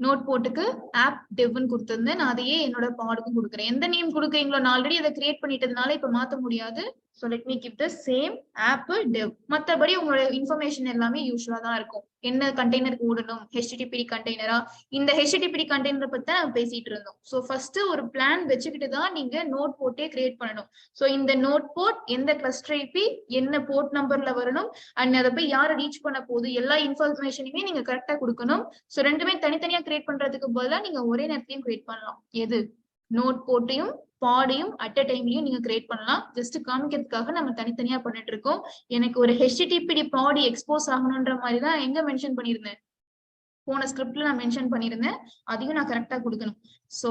நோட் போட்டுக்கு ஆப் டெவ்னு கொடுத்திருந்தேன். நான் அதையே என்னோட பாடுக்கும் கொடுக்குறேன். எந்த நேம் கொடுக்குறீங்களோ, நான் ஆல்ரெடி அதை கிரியேட் பண்ணிட்டதுனால இப்ப மாத்த முடியாது. So let me keep the same app dev. மத்தபடி உங்களோட இன்ஃபர்மேஷன் எல்லாமே யூஸ்வலா தான் இருக்கும். என்ன கண்டெய்னருக்கு ஓடணும், HTTP கண்டெய்னரா, இந்த HTTP கண்டெய்னர் பத்தி தான் பேசிட்டு இருந்தோம். ஸோ ஃபர்ஸ்ட் ஒரு பிளான் வச்சுக்கிட்டு தான் நீங்க நோட் போட்டே கிரியேட் பண்ணணும். ஸோ இந்த நோட் போட் எந்த கிளஸ்டர் ஐபி, என்ன போர்ட் நம்பர்ல வரணும், அண்ட் அதை போய் யாரை ரீச் பண்ண போகுது, எல்லா இன்ஃபர்மேஷனுமே நீங்க கரெக்டா கொடுக்கணும். ஸோ ரெண்டுமே தனித்தனியா கிரியேட் பண்றதுக்கு பதிலாக நீங்க ஒரே நேரத்தையும் கிரியேட் பண்ணலாம். எது நோட் போட்டையும் பாடையும் அட் அ டைம்லயும் நீங்க கிரியேட் பண்ணலாம். ஜஸ்ட் காமிக்கிறதுக்காக நம்ம தனித்தனியா பண்ணிட்டு இருக்கோம். எனக்கு ஒரு HTTPD பாடி எக்ஸ்போஸ் ஆகணும்ன்ற மாதிரி தான் எங்க மென்ஷன் பண்ணியிருந்தேன், போன ஸ்கிரிப்ட்ல நான் மென்ஷன் பண்ணியிருந்தேன். அதையும் நான் கரெக்டா கொடுக்கணும். ஸோ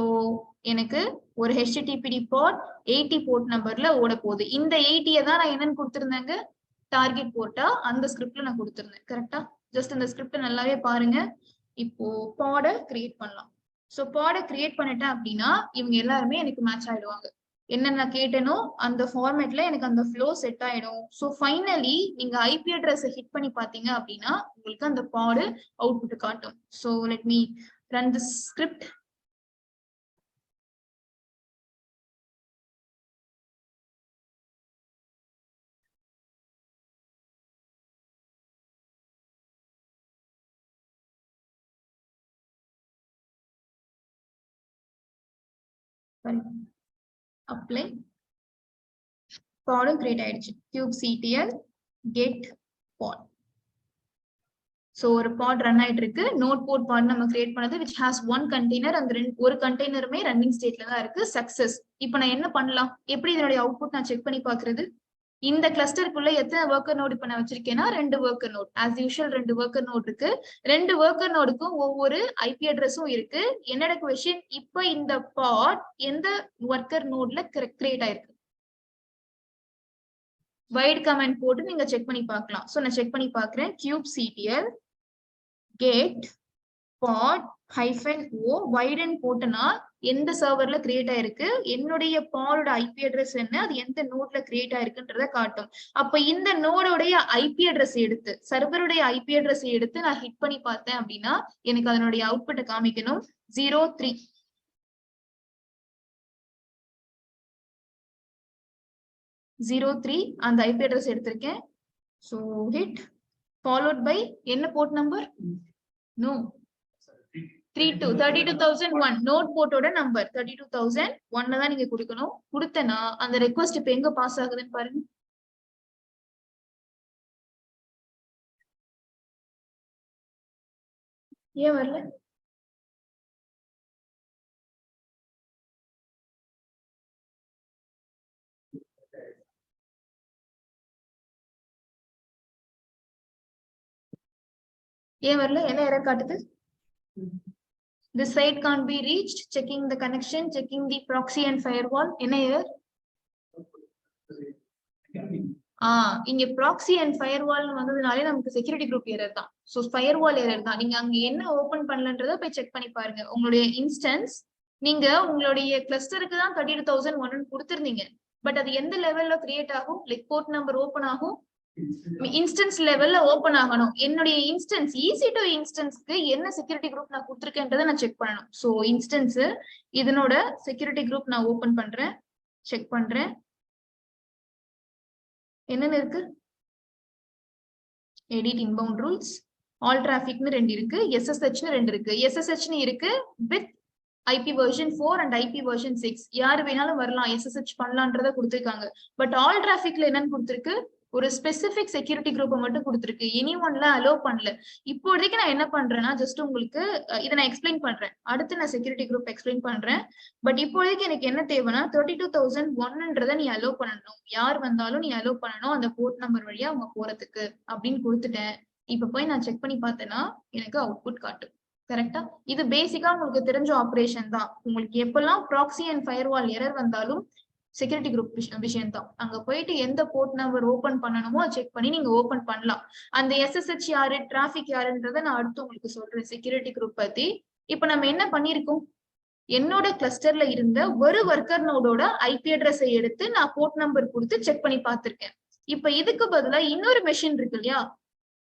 எனக்கு ஒரு HTTPD பாட் 80 போர்ட் நம்பர்ல ஓட போகுது. இந்த 80 தான் நான் என்னன்னு கொடுத்திருந்தேங்க, டார்கெட் போர்ட்டா அந்த ஸ்கிரிப்ட்ல நான் கொடுத்திருந்தேன். கரெக்டா? ஜஸ்ட் இந்த ஸ்கிரிப்ட் நல்லாவே பாருங்க. இப்போ பாட கிரியேட் பண்ணலாம். ஸோ பாட கிரியேட் பண்ணிட்டேன் அப்படின்னா இவங்க எல்லாருமே எனக்கு மேட்ச் ஆயிடுவாங்க. என்னென்ன கேட்டனோ அந்த ஃபார்மேட்ல எனக்கு அந்த ஃப்ளோ செட் ஆயிடும். ஸோ ஃபைனலி நீங்க ஐபி அட்ரஸ் ஹிட் பண்ணி பாத்தீங்க அப்படின்னா உங்களுக்கு அந்த பாடு அவுட்புட் காட்டும். So let me run this script. apply பாடும் கிரியேட் ஆயிடுச்சு. kubectl get pod. சோ ஒரு பாட் ரன் ஆயிட்டு இருக்கு. நோட் போட் பாட் நம்ம கிரியேட் பண்ணது which has one container. அந்த ஒரு கண்டெய்னருமே ரன்னிங் ஸ்டேட்ல தான் இருக்கு. சக்சஸ். இப்போ நான் என்ன பண்ணலாம், எப்படி இதனுடைய அவுட்புட் நான் செக் பண்ணி பாக்குறது? இந்த கிளஸ்டருக்குள்ள எத்தனை ஒர்க்கர் நோட் இப்ப நான் வச்சிருக்கேன்னா 2 worker node. As usual 2 worker node இருக்கு. 2 ஒர்க்கர் நோடுக்கும் ஒவ்வொரு ஐபி அட்ரஸும் இருக்கு. என்னோட क्वेश्चन, இப்ப இந்த பாட் எந்த ஒர்க்கர் நோட்ல கிரியேட் ஆயிருக்கு? வைட் கமெண்ட் போட்டு நீங்க செக் பண்ணி பார்க்கலாம். சோ நான் செக் பண்ணி பார்க்கிறேன். kubectl get pod -o வைடன் போட்டனா எந்த சர்வர்ல கிரியேட் ஆயிருக்கு, என்னுடைய பாடோட ஐபி அட்ரஸ் என்ன, அது எந்த நோட்ல கிரியேட் ஆயிருக்குன்றத காட்டும். அப்ப இந்த நோடோடைய ஐபி அட்ரஸ் எடுத்து, சர்வருடைய ஐபி அட்ரஸ் எடுத்து நான் ஹிட் பண்ணி பார்த்தேன் அப்படின்னா எனக்கு அதனுடைய அவுட்புட்டை காமிக்கணும். 03 அந்த ஐபி அட்ரஸ் எடுத்திருக்கேன். சோ ஹிட் followed by என்ன போர்ட் நம்பர்? நோ 32,001 நோட் போர்ட்டோட நம்பர் 32,001 தான் நீங்க கொடுக்கணும். கொடுத்தனா அந்த ரெக்வெஸ்ட் இப்ப எங்க பாஸ் ஆகுதுன்னு பாருங்க. ஏன் வரல? ஏன் வரல? என்ன எரர் காட்டுது? This site can't be reached. Checking the connection, checking the proxy and firewall. என்ன error? இங்க proxy and firewall வந்ததுனாலே நமக்கு security group error தான். So firewall error தான். நீங்க அங்க என்ன ஓபன் பண்ணலன்றத போய் செக் பண்ணி பாருங்க. உங்களுடைய இன்ஸ்டன்ஸ் நீங்க உங்களுடைய கிளஸ்டருக்கு தான் 32,001 கொடுத்திருந்தீங்க. பட் அது எந்த லெவல்ல கிரியேட் ஆகும்? லைக் போர்ட் நம்பர் ஓபன் ஆகும், இன்ஸ்டன்ஸ் லெவல்ல ஓபன் ஆகணும். என்னுடைய இன்ஸ்டன்ஸ் EC2 இன்ஸ்டன்ஸ்க்கு என்ன செக்யூரிட்டி குரூப் நான் கொடுத்துருக்கேன்றதை நான் செக் பண்ணணும். ஸோ இன்ஸ்டன்ஸ் இதனோட செக்யூரிட்டி குரூப் நான் ஓபன் பண்றேன், செக் பண்றேன். என்னென்ன இருக்கு? எடிட் இன்பவுண்ட் ரூல்ஸ், ஆல் டிராபிக்னு 2 இருக்கு, SSHன்னு 2 இருக்கு. SSHன்னு இருக்கு with IP version 4 and IP version 6. யாரு வேணாலும் வரலாம், SSH பண்ணலான்றத கொடுத்துருக்காங்க. பட் ஆல் டிராபிக்ல என்னன்னு கொடுத்துருக்கு? ஒரு ஸ்பெசிபிக் செக்யூரிட்டி குரூப்பை மட்டும் கொடுத்துருக்கு. எனி ஒன்ல அலோ பண்ணல. இப்போதைக்கு நான் என்ன பண்றேன்னா ஜஸ்ட் உங்களுக்கு இதை நான் எக்ஸ்பிளைன் பண்றேன். அடுத்து நான் செக்யூரிட்டி குரூப் எக்ஸ்பிளைன் பண்றேன். பட் இப்போதைக்கு எனக்கு என்ன தேவைன்னா 32,001ன்றதை நீ அலோ பண்ணணும். யார் வந்தாலும் நீ அலோ பண்ணணும் அந்த போர்ட் நம்பர் வழியா அவங்க போறதுக்கு அப்படின்னு கொடுத்துட்டேன். இப்ப போய் நான் செக் பண்ணி பார்த்தேன்னா எனக்கு அவுட்புட் காட்டும். கரெக்டா? இது பேசிக்கா உங்களுக்கு தெரிஞ்ச ஆப்ரேஷன் தான். உங்களுக்கு எப்பெல்லாம் ப்ராக்ஸி அண்ட் ஃபயர்வால் எரர் வந்தாலும் செக்யூரிட்டி குரூப் விஷயம் தான். அங்க போயிட்டு எந்த போர்ட் நம்பர் ஓபன் பண்ணணுமோ செக் பண்ணி நீங்க ஓபன் பண்ணலாம். அந்த SSH யாரு, டிராபிக் யாருன்றதை நான் அடுத்து உங்களுக்கு சொல்றேன் செக்யூரிட்டி குரூப் பத்தி. இப்ப நம்ம என்ன பண்ணிருக்கோம்? என்னோட கிளஸ்டர்ல இருந்த ஒரு ஒர்க்கர் நோடோட IP அட்ரஸை எடுத்து நான் போர்ட் நம்பர் கொடுத்து செக் பண்ணி பார்த்திருக்கேன். இப்ப இதுக்கு பதிலா இன்னொரு மெஷின் இருக்கு இல்லையா,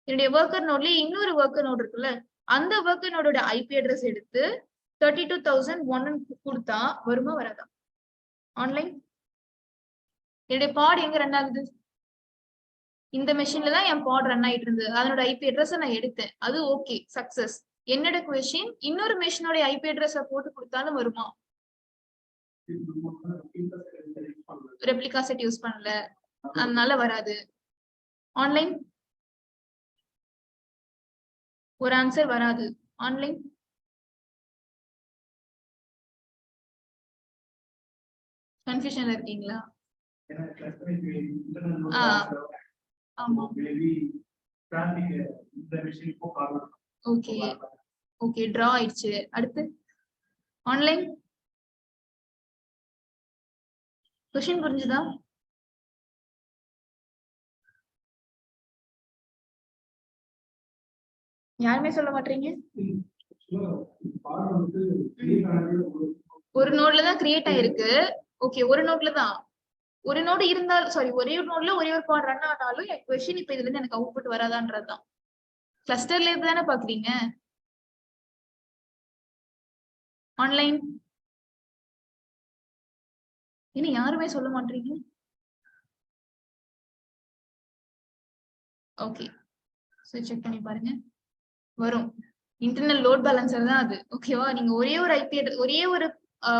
என்னுடைய ஒர்க்கர் நோட்லயே இன்னொரு ஒர்க்கர் நோட் இருக்குல்ல, அந்த ஒர்க்கர் நோடோட IP அட்ரஸ் எடுத்து 32,001 கொடுத்தா வருமா வராதா? ஆன்லைன் என்னுடைய பாட் எங்க ரன் ஆகுது? இந்த மெஷின்ல தான் என் பாட் ரன் ஆயிட்டு இருந்தது. அதனோட IP அட்ரஸ் நான் எடுத்தேன், அது ஓகே சக்சஸ். என்னோட கொஸ்டின், இன்னொரு மெஷினோட IP அட்ரஸ் போட்டு கொடுத்தாலும் வருமா? ரெப்ளிகா செட் யூஸ் பண்ணல, அதனால வராது. ஆன்லைன் ஒரு ஆன்சர் வராது. ஆன்லைன் கன்ஃபியூஷன்ல இருக்கீங்களா? ஆமா ஓகே ஓகே, டிரா ஆயிடுச்சு. அடுத்து ஆன்லைன் கொஸ்டின் புரிஞ்சுதா? யாருமே சொல்ல மாட்டீங்க. ஒரு நோட்ல தான் கிரியேட் ஆயிருக்கு. ஓகே, ஒரு நோட்ல தான். ஒரு நோடு இருந்தாலும் சாரி, ஒரே ஒரு நோட்ல ஒரே ஒரு பாட் ரன் ஆனாலும் என் கொஸ்டின் இப்ப இதுல இருந்து எனக்கு அவுட்புட் வராதான்றதுதான். கிளஸ்டர்ல இருந்து தானே பாக்குறீங்க. ஆன்லைன் இன்னும் யாருமே சொல்ல மாட்டீங்க. ஓகே, செக் பண்ணி பாருங்க, வரும். இன்டர்னல் லோட் பேலன்சர் தான் அது. ஓகேவா? நீங்க ஒரே ஒரு IP ஒரே ஒரு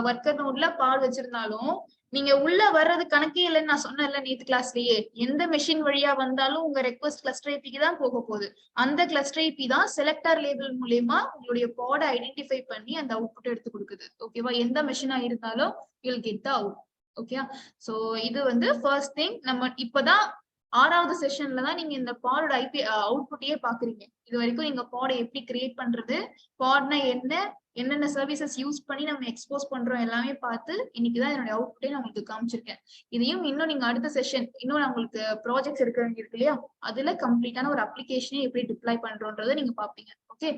ஒர்க்கர் நோட்ல பால் வச்சிருந்தாலும் நீங்க உள்ள வர்றது கணக்கே இல்லைன்னு நான் சொன்னேன்ல நேத்து கிளாஸ்லயே. எந்த மெஷின் வழியா வந்தாலும் உங்க ரெக்வஸ்ட் கிளஸ்டர் ஐபிக்கு தான் போக போகுது. அந்த கிளஸ்டர் ஐபி தான் செலக்டர் லேபிள் மூலமா உங்களுடைய பாட ஐடென்டிஃபை பண்ணி அந்த அவுட்புட் எடுத்து கொடுக்குது. ஓகேவா? எந்த மெஷினா இருந்தாலும் you'll get the out. Okay, so இது வந்து ஃபர்ஸ்ட் திங். நம்ம இப்பதான் 6வது செஷன்ல தான் நீங்க இந்த பாடோட IP அவுட்புட்டையே பாக்குறீங்க. இது வரைக்கும் நீங்க பாட எப்படி கிரியேட் பண்றது, பாட்னா என்ன, என்னென்ன சர்வீசஸ் யூஸ் பண்ணி நம்ம எக்ஸ்போஸ் பண்றோம் எல்லாமே பார்த்து இன்னைக்குதான் என்னோட அவுட்புட்டே நான் உங்களுக்கு காமிச்சிருக்கேன். இதையும் இன்னும் நீங்க அடுத்த செஷன் இன்னும் நான் உங்களுக்கு ப்ராஜெக்ட்ஸ் இருக்க வேண்டியிருக்கு இல்லையா, அதுல கம்ப்ளீட்டான ஒரு அப்ளிகேஷனை எப்படி டிப்ளாய் பண்றோன்றதை நீங்க பாப்பீங்க. ஓகே,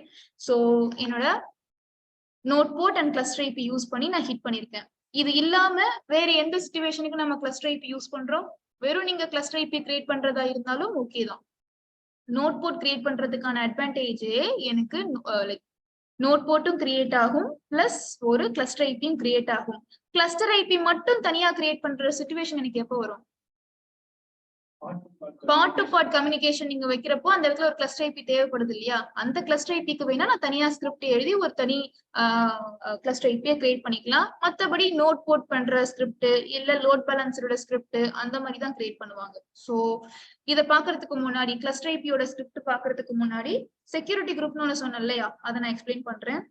சோ என்னோட note board and cluster IP use பண்ணி நான் ஹிட் பண்ணிருக்கேன். இது இல்லாம வேற எந்த சிச்சுவேஷனுக்கு நம்ம கிளஸ்டர் ஐபி யூஸ் பண்றோம்? வெறும் நீங்க கிளஸ்டர் ஐபி கிரியேட் பண்றதா இருந்தாலும் ஓகே தான். நோட் போர்ட் கிரியேட் பண்றதுக்கான அட்வான்டேஜே எனக்கு லைக் நோட் போர்ட்டும் கிரியேட் ஆகும், பிளஸ் ஒரு கிளஸ்டர் ஐபியும் கிரியேட் ஆகும். கிளஸ்டர் ஐபி மட்டும் தனியா கிரியேட் பண்ற சிச்சுவேஷன் எனக்கு எப்போ வரும்? பார்ட் டு பார்ட் கம்யூனிகேஷன் நீங்க வைக்கிறப்போ அந்த இடத்துல ஒரு கிளஸ்டர் ஐபி தேவைப்படுது இல்லையா? அந்த கிளஸ்டர் ஐபிக்கு வேணா நான் தனியா ஸ்கிரிப்ட் எழுதி ஒரு தனி கிளஸ்டர் ஐபியை கிரியேட் பண்ணிக்கலாம். மற்றபடி நோட் போர்ட் பண்ற ஸ்கிரிப்ட் இல்ல லோட் பேலன்சரோட ஸ்கிரிப்ட் அந்த மாதிரி தான் கிரியேட் பண்ணுவாங்க. சோ இதை பாக்குறதுக்கு முன்னாடி கிளஸ்டர் ஐபியோட ஸ்கிரிப்ட் பாக்குறதுக்கு முன்னாடி செக்யூரிட்டி குரூப்னு ஒண்ணு சொன்னேன் இல்லையா, அதை நான் எக்ஸ்பிளைன் பண்றேன்.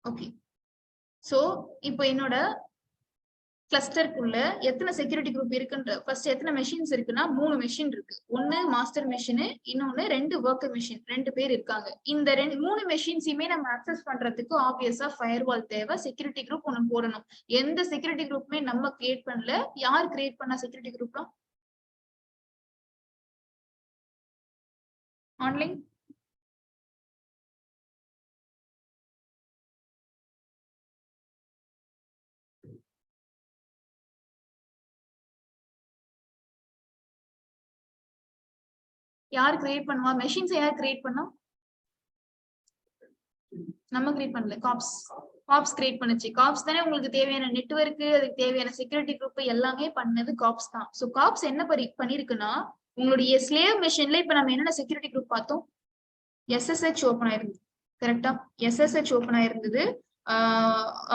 ஓகே, சோ இப்போ என்னோட கிளஸ்டருக்குள்ள எத்தனை செக்யூரிட்டி குரூப் இருக்குன்ற ஃபர்ஸ்ட் எத்தனை மெஷின்ஸ் இருக்குன்னா 3 மெஷின் இருக்கு. ஒன்னு மாஸ்டர் மெஷின், இன்னொன்னு 2 ஒர்க்கர் மெஷின், 2 பேர் இருக்காங்க. இந்த 3 மெஷின்ஸையுமே நம்ம அக்சஸ் பண்றதுக்கு ஆப்வியஸா ஃபயர்வால் தேவை, செக்யூரிட்டி குரூப் ஒன்னு போடணும். எந்த செக்யூரிட்டி குரூப்புமே நம்ம கிரியேட் பண்ணல. யார் கிரியேட் பண்ணா செக்யூரிட்டி குரூப்லாம்? ஆன்லைன் யார் கிரியேட் பண்ணுவா? மெஷின்ஸ் யார் கிரியேட் பண்ணா? நம்ம கிரியேட் பண்ணல, காப்ஸ் கிரியேட் பண்ணுச்சு. காப்ஸ் தானே உங்களுக்கு தேவையான நெட்வொர்க், அதுக்கு தேவையான செக்யூரிட்டி குரூப் எல்லாமே பண்ணது காப்ஸ் தான். சோ காப்ஸ் என்ன பண்ணிருக்குன்னா, உங்களுடைய ஸ்லேவ் மெஷின்ல இப்ப நம்ம என்னென்ன செக்யூரிட்டி குரூப் பார்த்தோம்? SSH ஓபன் ஆயிருந்தது, கரெக்டா? SSH ஓபன் ஆயிருந்தது.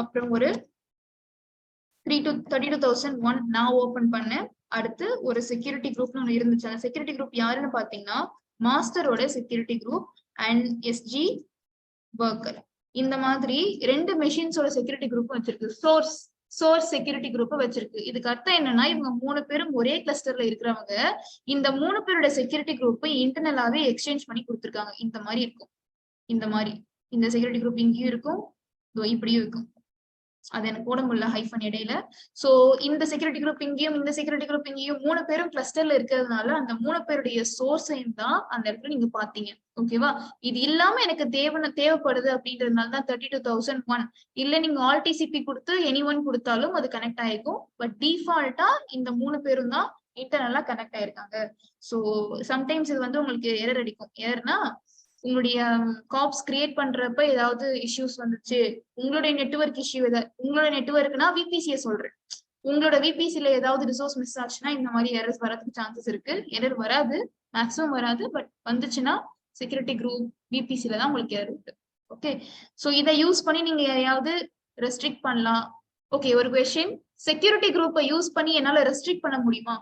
அப்புறம் ஒரு 32,001 நான் ஓபன் பண்ணேன். அடுத்து ஒரு செக்யூரிட்டி குரூப்னு ஒன்று இருந்துச்சு. அந்த செக்யூரிட்டி குரூப் யாருன்னு பாத்தீங்கன்னா மாஸ்டரோட security group and SG worker. இந்த மாதிரி 2 மெஷின்ஸோட செக்யூரிட்டி குரூப் வச்சிருக்கு. சோர்ஸ் செக்யூரிட்டி குரூப் வச்சிருக்கு. இதுக்கு அர்த்தம் என்னன்னா இவங்க 3 பேரும் ஒரே கிளஸ்டர்ல இருக்கிறவங்க. இந்த 3 பேரோட செக்யூரிட்டி குரூப் இன்டர்னலாவே எக்ஸ்சேஞ்ச் பண்ணி கொடுத்துருக்காங்க. இந்த மாதிரி இருக்கும். இந்த செக்யூரிட்டி குரூப் இங்கேயும் இருக்கும், இப்படியும் இருக்கும். அது எனக்கு போட முடியல ஹைஃபன் இடையில. சோ இந்த செக்யூரிட்டி குரூப் இங்கேயும் இந்த செக்யூரிட்டி குரூப் இங்கேயும் 3 பேரும் கிளஸ்டர்ல இருக்கிறதுனால அந்த 3 பேருடைய சோர்ஸையும் தான் அந்த இடத்துல நீங்க பாத்தீங்க. ஓகேவா? இது இல்லாம எனக்கு தேவைப்படுது அப்படின்றதுனால தான் 32,001. இல்ல நீங்க ஆல் TCP கொடுத்து எனி1 கொடுத்தாலும் அது கனெக்ட் ஆயிருக்கும். பட் டிஃபால்ட்டா இந்த 3 பேரும் தான் இன்டர்னலா கனெக்ட் ஆயிருக்காங்க. சோ சம்டைம்ஸ் இது வந்து உங்களுக்கு எரர் அடிக்கும். எரர்னா உங்களுடைய காப்ஸ் கிரியேட் பண்றப்ப ஏதாவது இஷ்யூஸ் வந்துச்சு, உங்களுடைய நெட்வொர்க் இஷ்யூ, உங்களோட நெட்வொர்க்னா VPC சொல்றேன், உங்களோட VPCல ஏதாவது ரிசோர்ஸ் மிஸ் ஆச்சுன்னா இந்த மாதிரி எரர்ஸ் வரதுக்கு சான்சஸ் இருக்கு. எரர் வராது, மேக்ஸிமம் வராது. பட் வந்துச்சுன்னா செக்யூரிட்டி குரூப் VPCல தான் உங்களுக்கு எரர் இருக்கு. ஓகே, சோ இதை யூஸ் பண்ணி நீங்க யாரையாவது ரெஸ்ட்ரிக்ட் பண்ணலாம். ஓகே, ஒரு கொஸ்டின், செக்யூரிட்டி குரூப்பை யூஸ் பண்ணி என்னால ரெஸ்ட்ரிக்ட் பண்ண முடியுமா?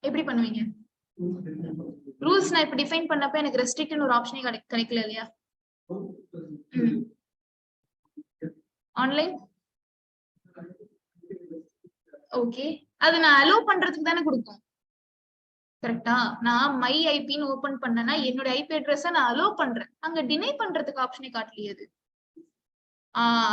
எப்படி பண்ணுவீங்க? ரூல்ஸ் நான் இப்ப டிஃபைன் பண்ணப்ப எனக்கு ரெஸ்ட்ரிக்ட்னு ஒரு ஆப்ஷனே கிடைக்கல இல்லையா? ஆன்லைன் ஓகே, அது நான் அலோ பண்றதுக்கு தானே கொடுக்கும், கரெக்டா? நான் மை ஐபின்னு ஓபன் பண்ணேன்னா என்னோட ஐபி அட்ரஸ நான் அலோ பண்றேன், அங்க டினை பண்றதுக்கு ஆப்ஷனே காட்டலையே.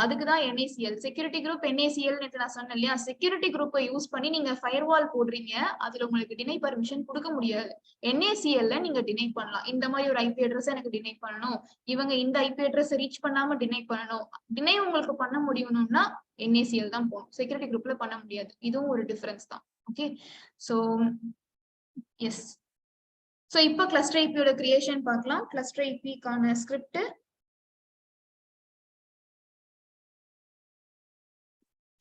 அதுக்குதான் NACL செக்யூரிட்டி குரூப். NACL நான் சொன்னேன் இல்லையா, செக்யூரிட்டி குரூப்பை யூஸ் பண்ணி நீங்க ஃபயர்வால் போடுறீங்க, அதுல உங்களுக்கு டினை பர்மிஷன் கொடுக்க முடியாது. NACL நீங்க டினை பண்ணலாம். இந்த மாதிரி ஒரு ஐபி அட்ரஸ் எனக்கு டினை பண்ணணும், இவங்க இந்த ஐபி அட்ரஸ் ரீச் பண்ணாம டினை பண்ணணும். டினை உங்களுக்கு பண்ண முடியணும்னா NACL தான் போகணும், செக்யூரிட்டி குரூப்ல பண்ண முடியாது. இதுவும் ஒரு டிஃபரன்ஸ் தான். Okay, so yes. சோ இப்போ கிளஸ்டர் ஐபியோட கிரியேஷன் பார்க்கலாம். கிளஸ்டர் ஐபிக்கான ஸ்கிரிப்ட்,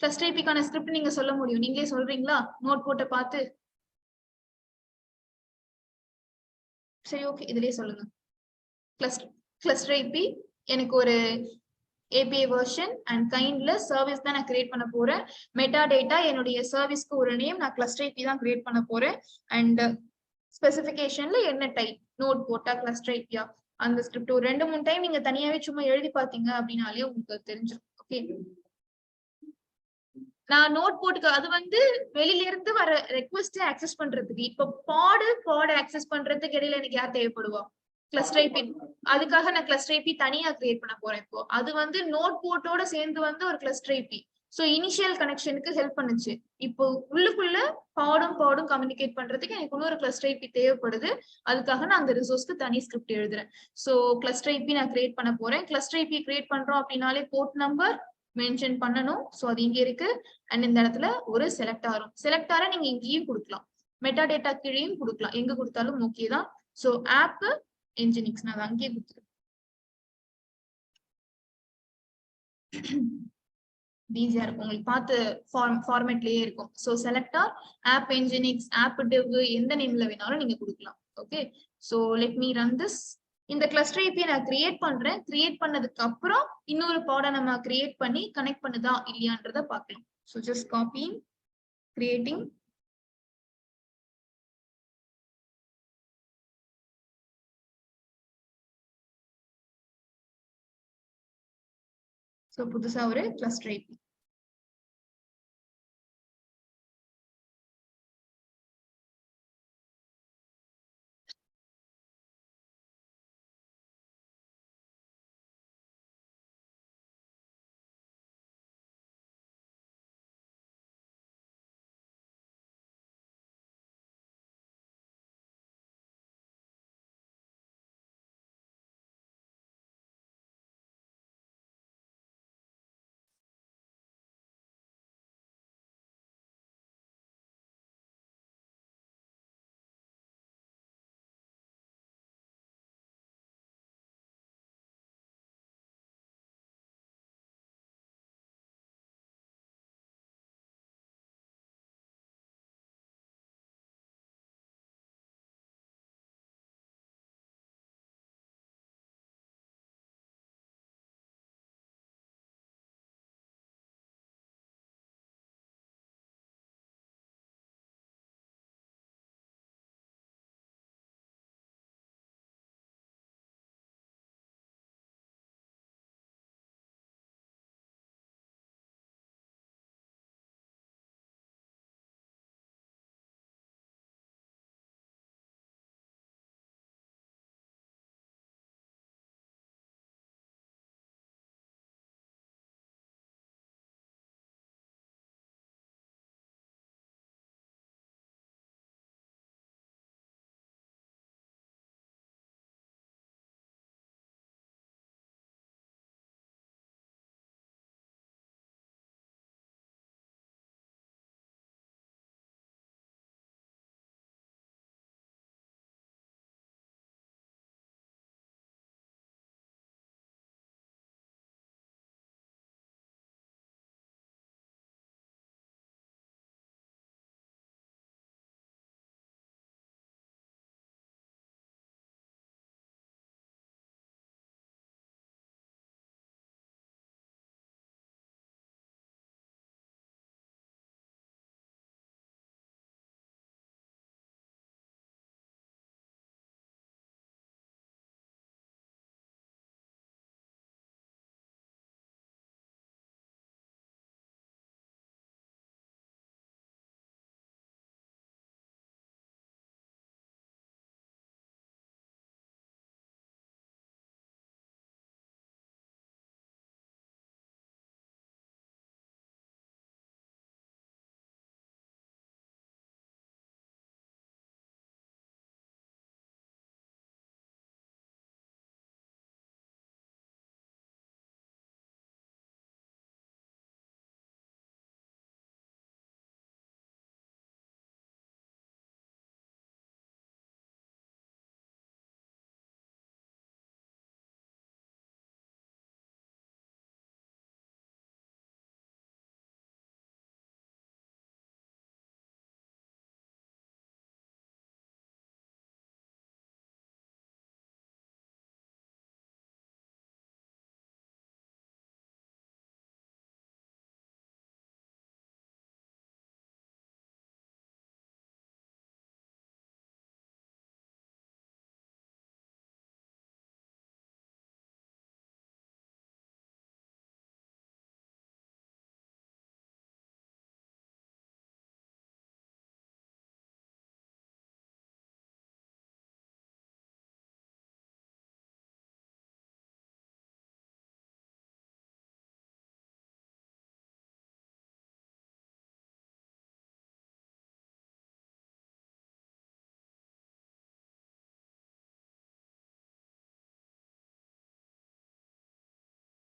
கிளஸ்டர் ஐபிக்கான ஸ்கிரிப்ட் நீங்க சொல்ல முடியும், நீங்களே சொல்றீங்களா நோட் போட்ட பார்த்து? சரி, ஓகே, இதுலயே சொல்லுங்க. கிளஸ்டர் ஐபி எனக்கு ஒரு API வெர்ஷன் அண்ட் கைண்ட்ல சர்வீஸ் தான் நான் கிரியேட் பண்ண போறேன். மெட்டா டேட்டா என்னுடைய சர்வீஸ்க்கு ஒரு நேம், நான் கிளஸ்டர் ஐபி தான் கிரியேட் பண்ண போறேன். அண்ட் ஸ்பெசிபிகேஷன்ல என்ன டைப், நோட் போட்டா கிளஸ்டர் ஐபியா, அந்த ஸ்கிரிப்ட் ஒரு 2-3 டைம் நீங்க தனியாவே சும்மா எழுதி பாத்தீங்க அப்படின்னாலே உங்களுக்கு தெரிஞ்சிடும். ஓகே, நான் நோட் போட்டுக்க, அது வந்து வெளியில இருந்து வர ரெக்வெஸ்ட் ஆக்சஸ் பண்றதுக்கு. இப்ப பாட் ஆக்சஸ் பண்றதுக்கு இடையில எனக்கு யார் தேவைப்படுவா? Cluster IP. அதுக்காக நான் கிளஸ்டர் ஐபி தனியா கிரியேட் பண்ண போறேன். இப்போ அது வந்து நோட் போட்டோட சேர்ந்து வந்து ஒரு கிளஸ்டர் ஐபி. சோ இனிஷியல் கனெக்ஷனுக்கு ஹெல்ப் பண்ணுச்சு. இப்போ உள்ளுக்குள்ள பாடும் கம்யூனிகேட் பண்றதுக்கு எனக்கு இன்னொரு கிளஸ்டர் ஐபி தேவைப்படுது. அதுக்காக நான் அந்த ரிசோர்ஸ்க்கு தனி ஸ்கிரிப்ட் எழுதுறேன். சோ கிளஸ்டர் ஐபி நான் கிரியேட் பண்ண போறேன். கிளஸ்டர் ஐபி கிரியேட் பண்றோம் அப்படின்னாலே போர்ட் நம்பர் மென்ஷன் பண்ணணும். சோ அது இங்க இருக்கு. அண்ட் இந்த இடத்துல ஒரு செலக்டாரை நீங்க இங்கேயும் கொடுக்கலாம், மெட்டா டேட்டா கீழேயும் கொடுக்கலாம், எங்க கொடுத்தாலும் ஓகே தான். சோ ஆப் என்ஜினிக்ஸ் நான் அங்கேயே கொடுத்துருக்கேன். ஈஸியா இருக்கும் உங்களுக்கு, பார்த்து ஃபார்மேட்லயே இருக்கும். So selector, app nginx, app டிவ், எந்த நேம்ல வேணாலும் நீங்க கொடுக்கலாம். Okay, so let me run this. இந்த கிளஸ்டர் ஐபி நான் கிரியேட் பண்றேன். கிரியேட் பண்ணதுக்கு அப்புறம் இன்னொரு பாட நம்ம கிரியேட் பண்ணி கனெக்ட் பண்ணுதா இல்லையான்றத பார்க்கலாம். So just copying, creating, so புதுசா ஒரு cluster IP.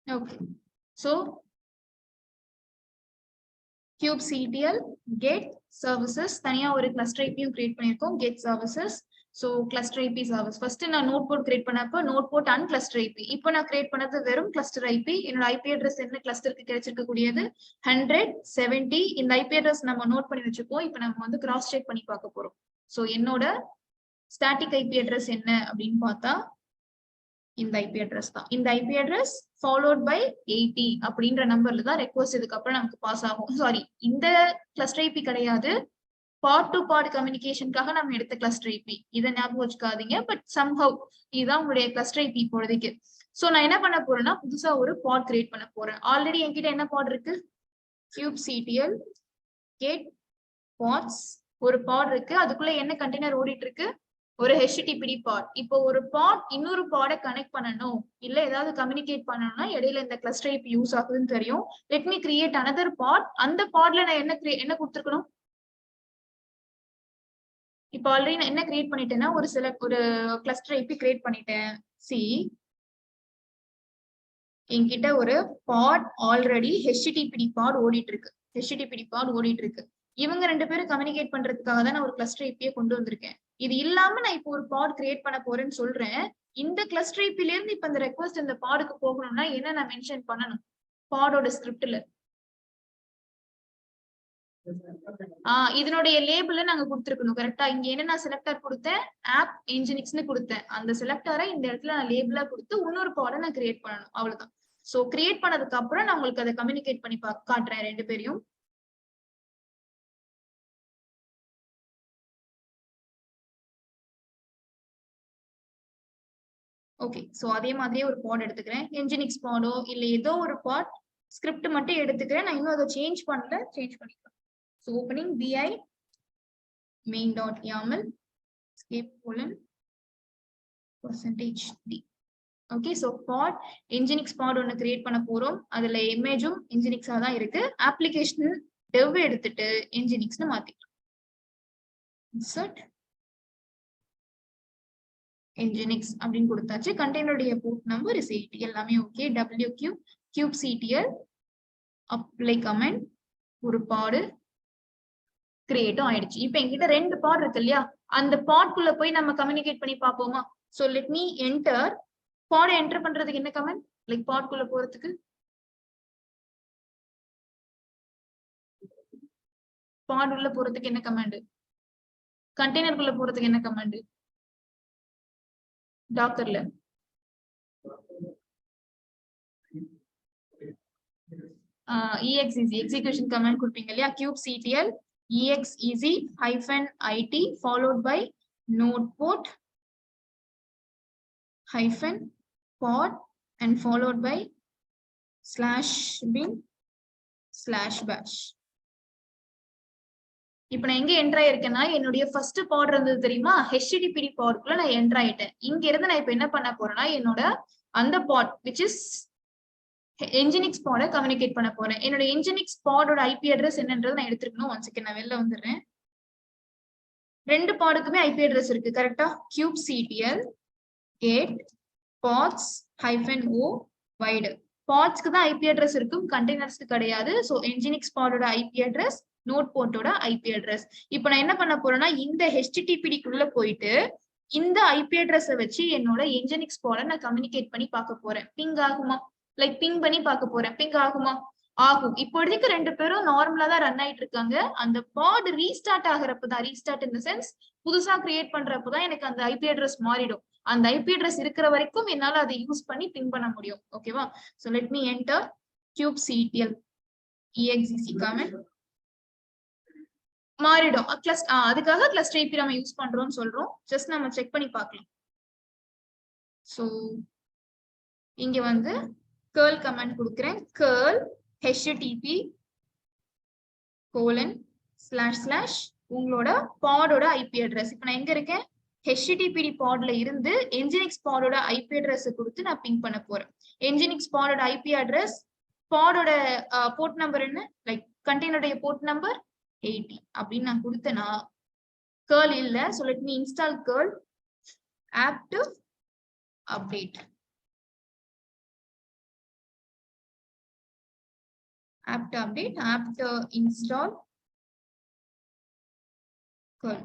Okay. So kubectl get services தனியா ஒரு cluster IP create பண்ணிருக்கோம் get services. So cluster IP service first நான் node port create பண்ணப்ப node port and cluster IP. இப்போ நான் create பண்ணது வெறும் cluster IP. என்னோட IP address என்ன clusterக்கு கிடைச்சிருக்க கூடியது 170. இந்த IP address நம்ம நோட் பண்ணி வச்சுப்போம். இப்போ நம்ம வந்து cross check பண்ணி பார்க்க போறோம். So என்னோட static IP address என்ன அப்படின்னு பார்த்தா இந்த IP address தான். இந்த IP address followed by 80 அப்படின்ற நம்பர்ல தான் ரெக்வெஸ்ட் இதுக்கு அப்புறம் நமக்கு பாஸ் ஆகும். சாரி, இந்த கிளஸ்டர் IP கிடையாது, பார்ட் டு பார்ட் கம்யூனிகேஷனுக்காக நம்ம எடுத்த கிளஸ்டர் IP. இதை ஞாபகம் வச்சுக்காதீங்க, பட் சம்ஹவ் இதுதான் உங்களுடைய கிளஸ்டர் IP இப்போதைக்கு. சோ நான் என்ன பண்ண போறேன்னா புதுசா ஒரு பாட் கிரியேட் பண்ண போறேன். ஆல்ரெடி என்கிட்ட என்ன பாட் இருக்கு, kubectl get pods ஒரு பாட் இருக்கு. அதுக்குள்ள என்ன கண்டெய்னர் ஓடிட்டு இருக்கு, ஒரு httpd பாட். இப்போ ஒரு பாட் இன்னொரு பாட கனெக்ட் பண்ணணும், இல்ல ஏதாவது கம்யூனிகேட் பண்ணணும்னா இடையில இந்த கிளஸ்டர் IP யூஸ் ஆகுதுன்னு தெரியும். லெட் மீ கிரியேட் அனதர் பாட். அந்த பாட்ல நான் என்ன கொடுத்துருக்கணும், இப்போ ஆல்ரெடி நான் என்ன கிரியேட் பண்ணிட்டேன்னா ஒரு கிளஸ்டர் IP கிரியேட் பண்ணிட்டேன். சி என்கிட்ட ஒரு பாட் ஆல்ரெடி httpd பாட் ஓடிட்டு இருக்கு. இவங்க ரெண்டு பேரும் கம்யூனிகேட் பண்றதுக்காக தான் நான் ஒரு கிளஸ்டர் ஐபியை கொண்டு வந்திருக்கேன். இது இல்லாம நான் இப்போ ஒரு பாட் கிரியேட் பண்ண போறேன்னு சொல்றேன். இந்த கிளஸ்டர் ஐபில இருந்து இப்ப இந்த ரெக்வஸ்ட் இந்த பாடுக்கு போகணும்னா என்ன நான் மென்ஷன் பண்ணணும் பாடோட ஸ்கிரிப்ட்ல. இதனுடைய லேபிள நாங்க கொடுத்துருக்கணும் கரெக்டா. இங்க என்ன நான் செலக்டர் கொடுத்தேன், ஆப் என்ஜினிக்ஸ்னு கொடுத்தேன். அந்த செலக்டரை இந்த இடத்துல நான் லேபிளா கொடுத்து இன்னொரு பாட நான் கிரியேட் பண்ணணும், அவ்வளவுதான். சோ கிரியேட் பண்ணதுக்கு அப்புறம் நான் உங்களுக்கு அதை கம்யூனிகேட் பண்ணி காட்டுறேன் ரெண்டு பேரையும். ஓகே, சோ அதே மாதிரியே ஒரு பாட் எடுத்துக்கிறேன், என்ஜினிக்ஸ் பாடோ இல்ல ஏதோ ஒரு பாட் ஸ்கிரிப்ட் மட்டும் எடுத்துக்கிறேன். நான் இன்னும் அதை சேஞ்ச் பண்ணல, சேஞ்ச் பண்ணிக்கலாம். So opening bi main.yaml escape %d. Okay, so pod nginx pod ஒன்னு கிரியேட் பண்ண போறோம். அதுல இமேஜும் என்ஜினிக்ஸா தான் இருக்கு. அப்ளிகேஷன் டெவ் எடுத்துட்டு என்ஜினிக்ஸ்னு மாத்திக்கலாம். இன்சர்ட் என்ஜினிக்ஸ் அப்படின்னு கொடுத்தாச்சு. கண்டெய்னருடைய போர்ட் நம்பர் இஸ் 80, எல்லாமே okay. wq kubectl apply comment, ஒரு பாடு கிரியேட்டும் ஆயிடுச்சு. இப்ப என்கிட்ட ரெண்டு பாட் இருக்கு இல்லையா, அந்த பாட்குள்ள போய் நம்ம கம்யூனிகேட் பண்ணி பார்ப்போமா. So let me enter. Pod enter பண்றதுக்கு என்ன கமெண்ட், லைக் பாட்குள்ள போறதுக்கு பாட் உள்ள போறதுக்கு என்ன கமாண்ட், கண்டெய்னருக்குள்ள போறதுக்கு என்ன கமாண்ட், டாக்கர்ல exec எக்ஸிகியூஷன் கமாண்ட் கொடுப்பீங்க இல்லையா. kubectl exec-it followed by noteport -pod and followed by /bin/bash. இப்ப நான் எங்க என்டர் ஆயிருக்கேன்னா என்னுடைய ஃபர்ஸ்ட் பாட் இருந்தது தெரியுமா, httpd பாட்குள்ள நான் என்டர் ஆயிட்டேன். இங்க இருந்து நான் இப்ப என்ன பண்ண போறேன்னா என்னோட அந்த பாட் which is என்ஜினிக்ஸ் பாட கம்யூனிகேட் பண்ண போறேன். என்னோட என்ஜினிக்ஸ் பாடோட ஐபி அட்ரஸ் என்னன்றது நான் எடுத்துக்கணும். ஒன் செகண்ட், நான் வெளில வந்துடுறேன். ரெண்டு பாடுக்குமே ஐபி அட்ரஸ் இருக்கு கரெக்டா. kubectl get pods -o wide. பாட்ஸ்க்கு தான் ஐபி அட்ரஸ் இருக்கும், கண்டெய்னர்ஸ்க்கு கிடையாது. சோ என்ஜினிக்ஸ் பாடோட ஐபி அட்ரஸ், நோட் போர்ட்டோட ஐபி அட்ரஸ். இப்ப நான் என்ன பண்ண போறேன்னா இந்த httpd குள்ள போயிட்டு இந்த ஐபி அட்ரஸை வச்சு என்னோட என்ஜினிக்ஸ் பாட நான் கம்யூனிகேட் பண்ணி பார்க்க போறேன். பிங் ஆகுமா, லைக் பிங் பண்ணி பார்க்க போறேன். பிங் ஆகுமா, ஆகும். இப்போதைக்கு ரெண்டு பேரும் நார்மலா தான் ரன் ஆயிட்டு இருக்காங்க. அந்த பாட் ரீஸ்டார்ட் ஆகிறப்பதான், ரீஸ்டார்ட் இன் தி சென்ஸ் புதுசா கிரியேட் பண்றப்பதான் எனக்கு அந்த ஐபி அட்ரஸ் மாறிடும். அந்த ஐபி அட்ரஸ் இருக்கிற வரைக்கும் என்னால அதை யூஸ் பண்ணி பிங் பண்ண முடியும். ஓகேவா. So let me enter kubectl exec comment. மாறிடும். அதுக்காக கிளஸ்டர் ஐபி நம்ம யூஸ் பண்றோம்னு சொல்றோம். ஜஸ்ட் நம்ம செக் பண்ணி பார்க்கலாம். சோ இங்க வந்து curl கமாண்ட் கொடுக்கிறேன். curl http உங்களோட பாடோட ஐபி அட்ரஸ். இப்ப நான் எங்க இருக்கேன், httpd பாட்ல இருந்து என்ஜினிக்ஸ் பாடோட ஐபி அட்ரஸ் கொடுத்து நான் பிங் பண்ண போறேன். என்ஜினிக்ஸ் பாடோட ஐபி அட்ரஸ், பாடோட போர்ட் நம்பர் என்ன, லைக் கண்டெய்னருடைய போர்ட் நம்பர் 80 அப்படின்னு நான் கொடுத்தேன்னா curl இல்ல. so let me install curl apt update. apt update, apt install curl.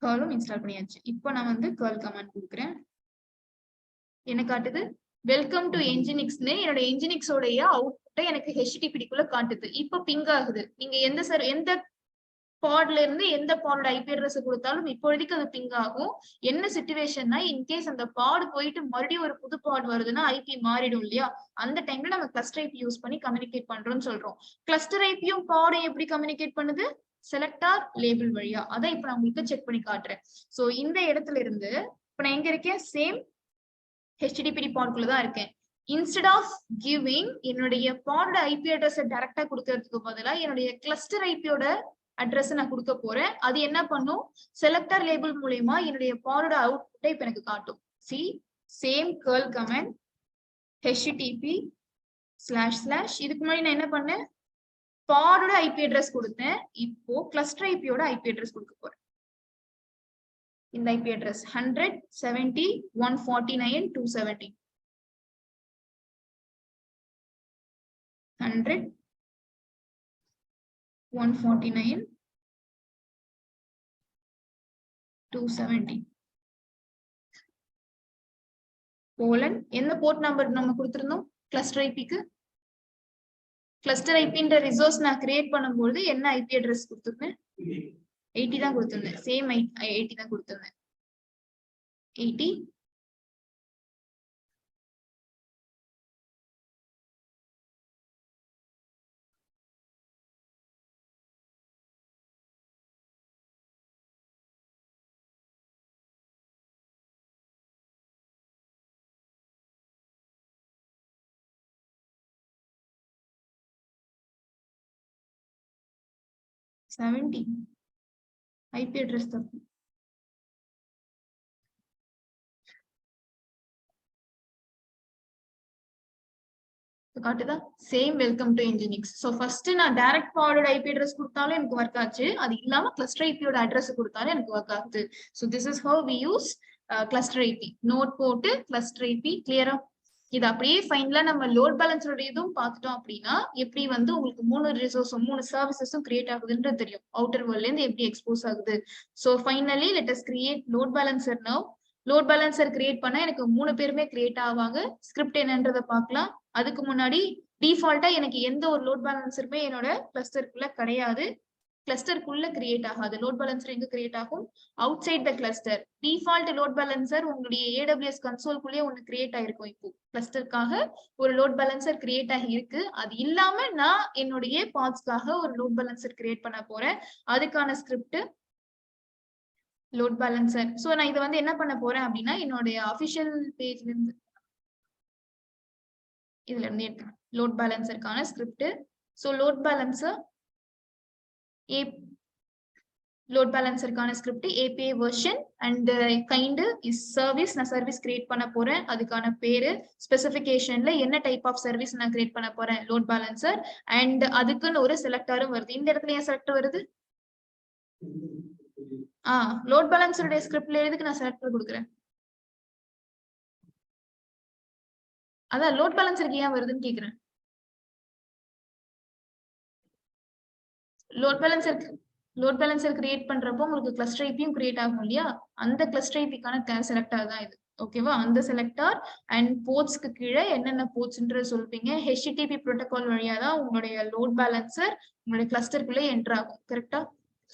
curl install பண்ணியாச்சு. இப்போ நான் வந்து curl கமாண்ட் கொடுக்கிறேன். என்ன காட்டுது, வெல்கம் டு என்ஜினிக்ஸ்னு என்னோட என்ஜினிக்ஸோடைய அவுட்புட்டை எனக்கு httpd குள்ள காட்டுது. இப்போ பிங் ஆகுது. நீங்க எந்த பாட்ல இருந்து எந்த பாடோட ஐபி அட்ரஸ் கொடுத்தாலும் இப்போதைக்கு அது பிங் ஆகும். என்ன சிச்சுவேஷன்னா, இன்கேஸ் அந்த பாடு போயிட்டு மறுபடியும் ஒரு புது பாட் வருதுன்னா ஐபி மாறிடும் இல்லையா. அந்த டைம்ல நம்ம கிளஸ்டர் ஐபி யூஸ் பண்ணி கம்யூனிகேட் பண்றோம்னு சொல்றோம். கிளஸ்டர் ஐபியும் பாடும் எப்படி கம்யூனிகேட் பண்ணுது, செலக்டார் லேபிள் வழியா. அதான் இப்ப நான் உங்களுக்கு செக் பண்ணி காட்டுறேன். சோ இந்த இடத்துல இருந்து இப்ப நான் எங்க இருக்கேன்? சேம் HTTP பாட்குள்ள தான் இருக்கேன். இன்ஸ்டெட் ஆஃப் கிவிங் என்னுடைய பாடோட ஐபி அட்ரஸ் டைரக்டா கொடுக்கறதுக்கு பதிலா என்னுடைய கிளஸ்டர் ஐபியோட அட்ரஸ் நான் கொடுக்க போறேன். அது என்ன பண்ணும்? செலக்டர் லேபிள் மூலமா என்னுடைய பாடோட அவுட்புட்டை இப்ப எனக்கு காட்டும். C same curl comment HTTP / இதுக்கு முன்னாடி நான் என்ன பண்ணேன்? பாடோட ஐபி அட்ரஸ் கொடுத்தேன். இப்போ கிளஸ்டர் ஐபியோட ஐபி அட்ரஸ் கொடுக்க போறேன். இந்த ஐபி அட்ரஸ் 100.70.149.270 100.149.270 கோலன் என்ன போர்ட் நம்பர் நம்ம கொடுத்திருந்தோம் கிளஸ்டர் ஐபிக்கு? கிளஸ்டர் ஐபின்ற ரிசோர்ஸ் நான் கிரியேட் பண்ணும்போது என்ன ஐபி அட்ரஸ் கொடுத்திருந்தேன்? 80 தான் கொடுத்திருந்தேன். சேம் 80 தான் கொடுத்திருந்தேன். 80 70 ஐபி அட்ரஸ் தப்பு. காட்டுதா? Same welcome to nginx. So first நான் டைரக்ட் ஃபார்வர்ட் ஐபி அட்ரஸ் கொடுத்தாலும் எனக்கு ஒர்க் ஆச்சு. அது இல்லாம கிளஸ்டர் ஐபியோட அட்ரஸ் கொடுத்தாலும் எனக்கு ஒர்க் ஆகுது. So this is how we use cluster IP. Node போட்டு கிளஸ்டர் ஐபி கிளியரா? இது அப்படியே ஃபைனலா நம்ம லோட் பேலன்ஸோட இதுவும் பார்த்துட்டோம் அப்படின்னா எப்படி வந்து உங்களுக்கு 3 ரிசோர்ஸும் 3 சர்வீசஸும் கிரியேட் ஆகுதுன்றது தெரியும். அவுட்டர் வேர்ல்ட்ல இருந்து எப்படி எக்ஸ்போஸ் ஆகுது. So finally let us create load balancer now. Load balancer create பண்ணா எனக்கு 3 பேருமே கிரியேட் ஆவாங்க. ஸ்கிரிப்ட் என்னன்றதை பார்க்கலாம். அதுக்கு முன்னாடி டிஃபால்ட்டா எனக்கு எந்த ஒரு லோட் பேலன்சருமே என்னோட கிளஸ்டருக்குள்ள கிடையாது. கிளஸ்டருக்குள்ள கிரியேட் ஆகாது. லோட் பேலன்சர் எங்க கிரியேட் ஆகும்? Outside the cluster. Default load balancer உங்களுடைய AWS கன்சோல்குள்ளேயே ஒன்னு கிரியேட் ஆயிருக்கும். இப்போ கிளஸ்டருக்காக ஒரு லோட் பேலன்சர் கிரியேட் ஆகி இருக்கு. அது இல்லாம நான் என்னுடைய பாட்ஸ்க்காக ஒரு லோட் பேலன்சர் கிரியேட் பண்ண போறேன். அதுக்கான ஸ்கிரிப்ட் லோட் பேலன்சர். சோ நான் இதை வந்து என்ன பண்ண போறேன் அப்படின்னா என்னுடைய அபிஷியல் பேஜ்ல இருந்து இதுல இருந்து எடுக்கிறேன். லோட் பேலன்சருக்கான script. So load balancer load பேலன்சருக்கான script API version and kind is service. நான் சர்வீஸ் கிரியேட் பண்ண போறேன். அதுக்கான பேரு ஸ்பெசிபிகேஷன்ல என்ன டைப் ஆஃப் சர்வீஸ் நான் கிரியேட் பண்ண போறேன்? Load balancer. அண்ட் அதுக்குன்னு ஒரு செலக்டரும் வருது. இந்த இடத்துல ஏன் செலக்டர் வருது? லோட் பேலன்சருடைய ஸ்கிரிப்ட்ல எதுக்கு நான் செலக்டர் கொடுக்குறேன்? அதான் லோட் பேலன்சருக்கு ஏன் வருதுன்னு கேக்குறேன். லோட் பேலன்சர் கிரியேட் பண்றப்போ உங்களுக்கு கிளஸ்டர் ஐபியும் கிரியேட் ஆகும் இல்லையா? அந்த கிளஸ்டர் ஐபிக்கான செலக்டர் தான் இது. ஓகேவா? அந்த செலக்டர் அண்ட் போர்ட்ஸ்க்கு கீழே என்னென்ன போர்ட்ஸ்ன்றது சொல்வீங்க. HTTP புரோட்டோகால் வழியா தான் உங்களுடைய லோட் பேலன்சர் உங்களுடைய கிளஸ்டருக்குள்ளே என்டர் ஆகும். கரெக்டா?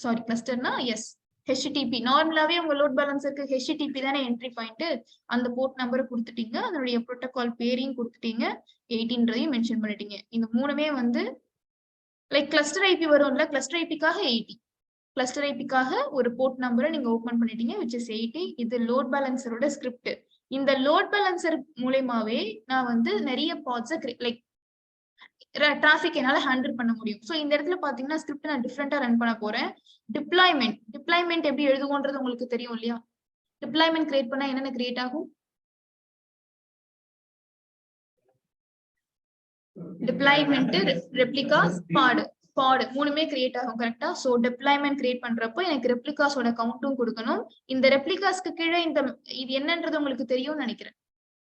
சாரி, கிளஸ்டர்னா எஸ் HTTP. நார்மலாவே உங்க லோட் பேலன்சருக்கு HTTP தானே என்ட்ரி பாயிண்ட். அந்த போர்ட் நம்பரை கொடுத்துட்டீங்க. அதனுடைய புரோட்டோகால் பேரையும் கொடுத்துட்டீங்க. 18 மென்ஷன் பண்ணிட்டீங்க. இந்த மூணுமே வந்து லைக் கிளஸ்டர் ஐபி வரும்ல. கிளஸ்டர் ஐபிக்காக 80. கிளஸ்டர் ஐபிக்காக ஒரு போர்ட் நம்பரை நீங்க ஓபன் பண்ணிட்டீங்க which is 80. இது லோட் பேலன்சரோட ஸ்கிரிப்ட். இந்த லோட் பேலன்சர் மூலமாவே நான் வந்து நிறைய பாட்ஸை லைக் டிராபிக் என்னால ஹேண்டில் பண்ண முடியும். சோ இந்த இடத்துல பாத்தீங்கன்னா ஸ்கிரிப்ட் நான் டிஃப்ரெண்டா ரன் பண்ண போறேன். டிப்ளாய்மெண்ட் எப்படி எழுதுவோன்றது உங்களுக்கு தெரியும் இல்லையா? டிப்ளாய்மெண்ட் கிரியேட் பண்ணா என்னென்ன கிரியேட் ஆகும்? டிப்ளாய்மெண்ட், ரெப்ளிகாஸ், பாட் மூணுமே கிரியேட் ஆகும். கரெக்டா? சோ டிப்ளாய்மெண்ட் கிரியேட் பண்றப்போ எனக்கு ரெப்ளிகாஸோட கவுண்ட்டும் கொடுக்கணும். இந்த ரெப்ளிகாஸ்க்கு கீழே இது என்னன்றது உங்களுக்கு தெரியும்னு நினைக்கிறேன்.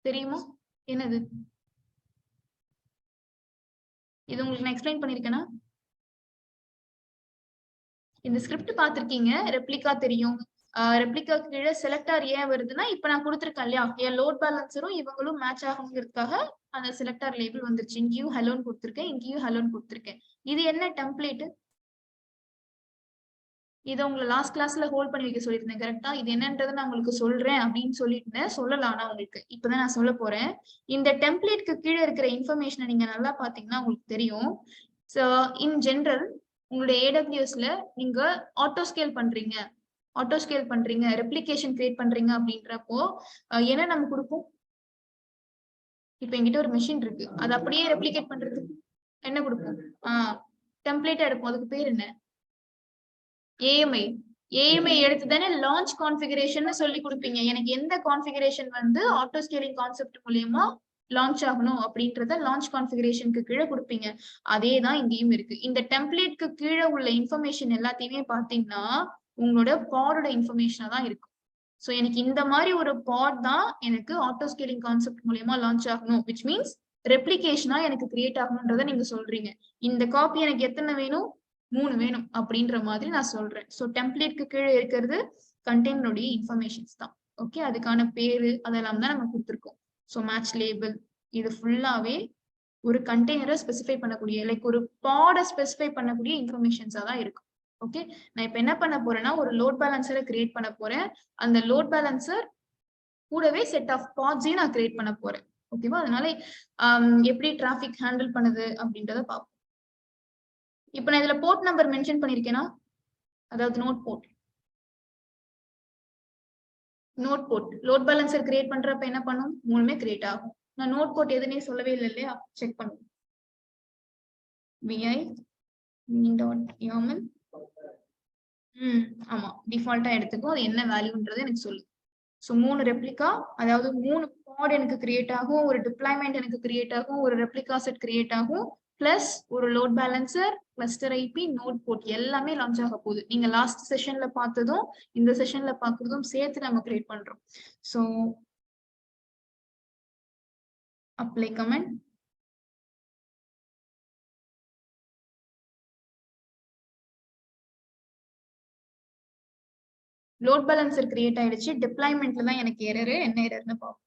தெரியுமா? என்னது இது? உங்களுக்கு நான் எக்ஸ்பிளைன் பண்ணிருக்கேனா? இந்த ஸ்கிரிப்ட் பாத்திருக்கீங்க. ரெப்ளிகா தெரியும். ரெப்ளிகா கீழே செலக்டார் ஏன் வருதுன்னா இப்ப நான் கொடுத்துருக்கேன் இல்லையா? என் லோட் பேலன்சரும் இவங்களும் மேட்ச் ஆகுங்கிறதுக்காக அந்த செலக்டார் லேபிள் வந்துருச்சு. இங்கேயும் ஹலோன்னு கொடுத்துருக்கேன், இங்கேயும் ஹலோன்னு கொடுத்துருக்கேன். இது என்ன டெம்ப்ளேட்? இதை உங்களை லாஸ்ட் கிளாஸ்ல ஹோல்ட் பண்ணி வைக்க சொல்லியிருந்தேன். கரெக்டா? இது என்னன்றதை நான் உங்களுக்கு சொல்றேன் அப்படின்னு சொல்லிட்டு சொல்லலாம். ஆனா உங்களுக்கு இப்பதான் நான் சொல்ல போறேன். இந்த டெம்ப்ளேட்க்கு கீழே இருக்கிற இன்ஃபர்மேஷனை நீங்க நல்லா பாத்தீங்கன்னா உங்களுக்கு தெரியும். சோ இன் ஜெனரல் உங்களுடைய AWSல நீங்க ஆட்டோ ஸ்கேல் பண்றீங்க. ஆட்டோ ஸ்கேல் பண்றீங்க, ரெப்ளிகேஷன் கிரியேட் பண்றீங்க அப்படின்றப்போ என்ன நம்ம கொடுப்போம்? இப்ப என்கிட்ட ஒரு மெஷின் இருக்கு, அது அப்படியே ரெப்ளிகேட் பண்றதுக்கு என்ன கொடுப்போம்? டெம்ப்ளேட்டா எடுப்போம். அதுக்கு பேர் என்ன? ஏஎம்ஐ. ஏஎம்ஐ எடுத்து தானே லான்ச் கான்ஃபிகரேஷன் சொல்லி கொடுப்பீங்க. எனக்கு எந்த கான்ஃபிகரேஷன் வந்து ஆட்டோ ஸ்கேலிங் கான்செப்ட் மூலியமா லான்ச் ஆகணும் அப்படின்றத லான்ச் கான்ஃபிகரேஷனுக்கு கீழே கொடுப்பீங்க. அதே தான் இங்கேயும் இருக்கு. இந்த டெம்ப்ளேட்க்கு கீழே உள்ள இன்ஃபர்மேஷன் எல்லாத்தையுமே பாத்தீங்கன்னா உங்களோட பாடோட இன்ஃபர்மேஷனா தான் இருக்கும். ஸோ எனக்கு இந்த மாதிரி ஒரு பாட் தான் எனக்கு ஆட்டோ ஸ்கேலிங் கான்செப்ட் மூலியமா லான்ச் ஆகணும், விச் மீன்ஸ் ரெப்ளிகேஷனா எனக்கு கிரியேட் ஆகணும்ன்றத நீங்க சொல்றீங்க. இந்த காப்பி எனக்கு எத்தனை வேணும்? 3 வேணும் அப்படின்ற மாதிரி நான் சொல்றேன். ஸோ டெம்ப்ளேட்க்கு கீழே இருக்கிறது கண்டெய்னருடைய இன்ஃபர்மேஷன்ஸ் தான். ஓகே, அதுக்கான பேரு அதெல்லாம் தான் நம்ம கொடுத்துருக்கோம். ஸோ மேட்ச் லேபிள் இது ஃபுல்லாவே ஒரு கண்டெய்னரை ஸ்பெசிஃபை பண்ணக்கூடிய, லைக் ஒரு பாடை ஸ்பெசிஃபை பண்ணக்கூடிய இன்ஃபர்மேஷன்ஸா தான் இருக்கும். ஓகே, நான் இப்ப என்ன பண்ண போறேன்னா ஒரு லோட் பேலன்சரை கிரியேட் பண்ண போறேன். அந்த லோட் பேலன்சர் கூடவே செட் ஆஃப் பாட்ஸையும் நான் கிரியேட் பண்ண போறேன். ஓகேவா? அதனால எப்படி டிராஃபிக் ஹேண்டில் பண்ணுது அப்படின்றத பார்ப்போம். இப்ப நான் இதுல போர்ட் நம்பர் மென்ஷன் பண்ணிருக்கேனா, அதாவது note board load balancer create பண்றப்ப என்ன பண்ணும்? 3மே கிரியேட் ஆகும். நான் நோட் போர்ட் எதுனே சொல்லவே இல்லை இல்லையா? செக் பண்ணுவோம். vi.yaml ஆமா, டிஃபால்ட்டா எடுத்துக்கும். அது என்ன வேல்யூன்றது எனக்கு சொல்லு. ஸோ 3 ரெப்ளிகா, அதாவது 3 பாட் எனக்கு கிரியேட் ஆகும், ஒரு டிப்ளாய்மெண்ட் எனக்கு கிரியேட் ஆகும், ஒரு ரெப்ளிகா செட் கிரியேட் ஆகும், பிளஸ் ஒரு load balancer, cluster IP, note board எல்லாமே லான்ச் ஆக போகுது. நீங்க லாஸ்ட் செஷன்ல பார்த்ததும் இந்த செஷன்ல பார்க்கறதும் சேர்த்து நம்ம கிரியேட் பண்றோம். So apply comment. Load balancer create ஆயிடுச்சு. டிப்ளாய்மெண்ட்ல தான் எனக்கு எரர். என்ன எரர்னு பார்ப்போம்.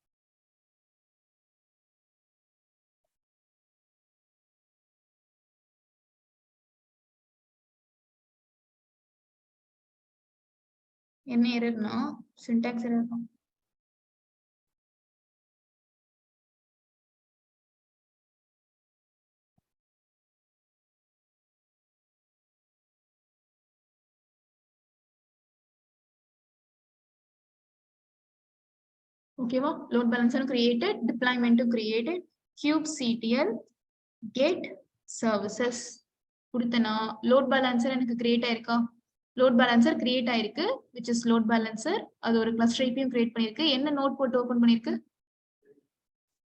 என்ன எரர்னா சின்டாக்ஸ் எரர் தான். ஓகேவா? லோட் பேலன்சர் கிரியேட்டட், டிப்ளாய்மெண்ட்டும் கிரியேட்டட், kubectl get services கொடுத்தனா லோட் பேலன்சர் எனக்கு கிரியேட் ஆயிருக்கா? லோட் பேலன்சர் கிரியேட் ஆயிருக்கு, which is load balancer. அது ஒரு கிளஸ்டர் ஐபியும் கிரியேட் பண்ணிருக்கு. என்ன நோட் போட்டு ஓபன் பண்ணிருக்கு?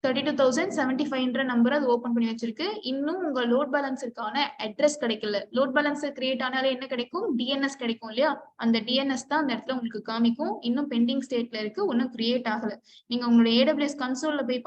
32,075 நம்பர் அது ஓபன் பண்ணி வச்சிருக்கு. இன்னும் உங்க லோட் பேலன்சருக்கான அட்ரஸ் கிடைக்கல. லோட் பேலன்சர் கிரியேட் ஆனாலே என்ன கிடைக்கும்? டிஎன்எஸ் கிடைக்கும் இல்லையா? அந்த டிஎன்எஸ் தான் அந்த இடத்துல உங்களுக்கு காமிக்கும். இன்னும் பெண்டிங் ஸ்டேட்ல இருக்கு, ஒன்னும் கிரியேட் ஆகல. நீங்க உங்களோட AWS கன்சோல்ல போய்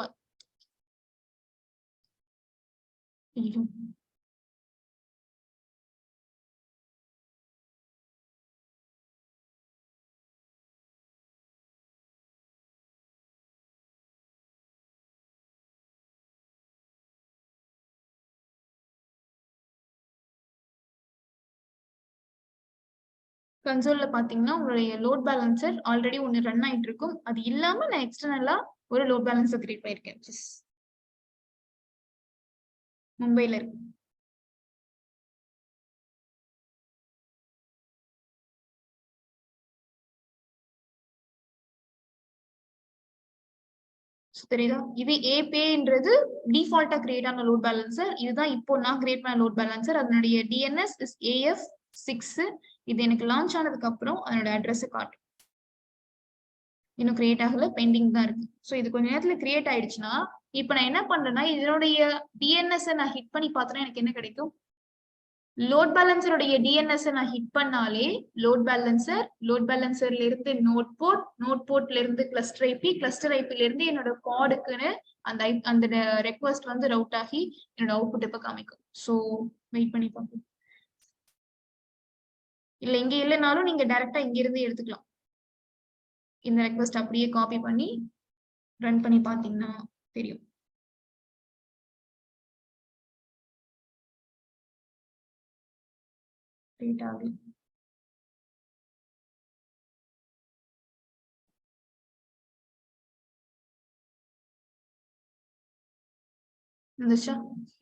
கன்சோல்ல பாத்தீங்கன்னா உங்களுடைய லோட் பேலன்சர் ஆல்ரெடி ஒன்னு ரன் ஆயிட்டு இருக்கும். அது இல்லாம நான் எக்ஸ்டர்னலா ஒரு லோட் பேலன்சர் கிரியேட் பண்ணிருக்கேன். மும்பைல இருக்கு. தெரியுதா? இது ஏபிஐன்றது டிஃபால்ட்டா கிரியேட் ஆன லோட் பேலன்சர். இதுதான் இப்போ நான் கிரியேட் பண்ண லோட் பேலன்சர். அதனுடைய டிஎன்எஸ் இஸ் AF6. இது எனக்கு லான்ச் ஆனதுக்கு அப்புறம் அதனோட அட்ரஸ் காட்டும். இன்னும் கிரியேட் ஆகல, பெண்டிங் தான் இருக்கு. ஸோ இது கொஞ்ச நேரத்துல கிரியேட் ஆயிடுச்சுன்னா இப்ப நான் என்ன பண்றேன்னா இதனுடைய டிஎன்எஸ் நான் ஹிட் பண்ணி பார்த்தேன்னா எனக்கு என்ன கிடைக்கும்? லோட் பேலன்சருடைய டிஎன்எஸ் நான் ஹிட் பண்ணாலே லோட் பேலன்சர்ல இருந்து நோட் போர்ட்ல இருந்து கிளஸ்டர் ஐபில இருந்து என்னோட பாடுக்குன்னு அந்த ரெக்வஸ்ட் வந்து ரவுட் ஆகி என்னோட அவுட்புட் இப்ப காமிக்கும். ஸோ வெயிட் பண்ணி பார்ப்போம். இல்ல இங்க இல்லைனாலும் நீங்க டைரக்டா இங்க இருந்து எடுத்துக்கலாம். இந்த ரெக்வஸ்ட் அப்படியே காப்பி பண்ணி ரன் பண்ணி பாத்தீங்கன்னா தெரியும்.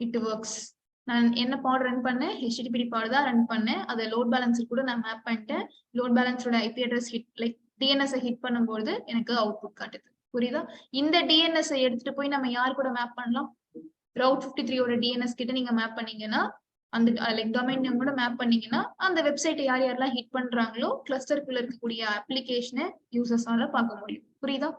It works. நான் என்ன பாட் ரன் பண்ணேன், HTTP பாட் தான் ரன் பண்ணேன். அதை லோட் பேலன்சர் கூட நான் மேப் பண்ணிட்டேன். லோட் பேலன்ஸரோட IP address hit like DNS hit பண்ணும்போது எனக்கு அவுட்புட் காட்டுது. புரியுதா? இந்த டிஎன்எஸ் எடுத்துட்டு போய் நம்ம யார் கூட மேப் பண்ணலாம்? ரவுட் 53 டிஎன்எஸ் கிட்ட நீங்க மேப் பண்ணீங்கன்னா, அந்த லைக் டொமைன் நேம் கூட மேப் பண்ணீங்கன்னா, அந்த வெப்சைட்டை யார் யாரெல்லாம் ஹிட் பண்றாங்களோ கிளஸ்டருக்குள்ள இருக்கக்கூடிய அப்ளிகேஷனை யூசர்ஸால பார்க்க முடியும். புரியுதா?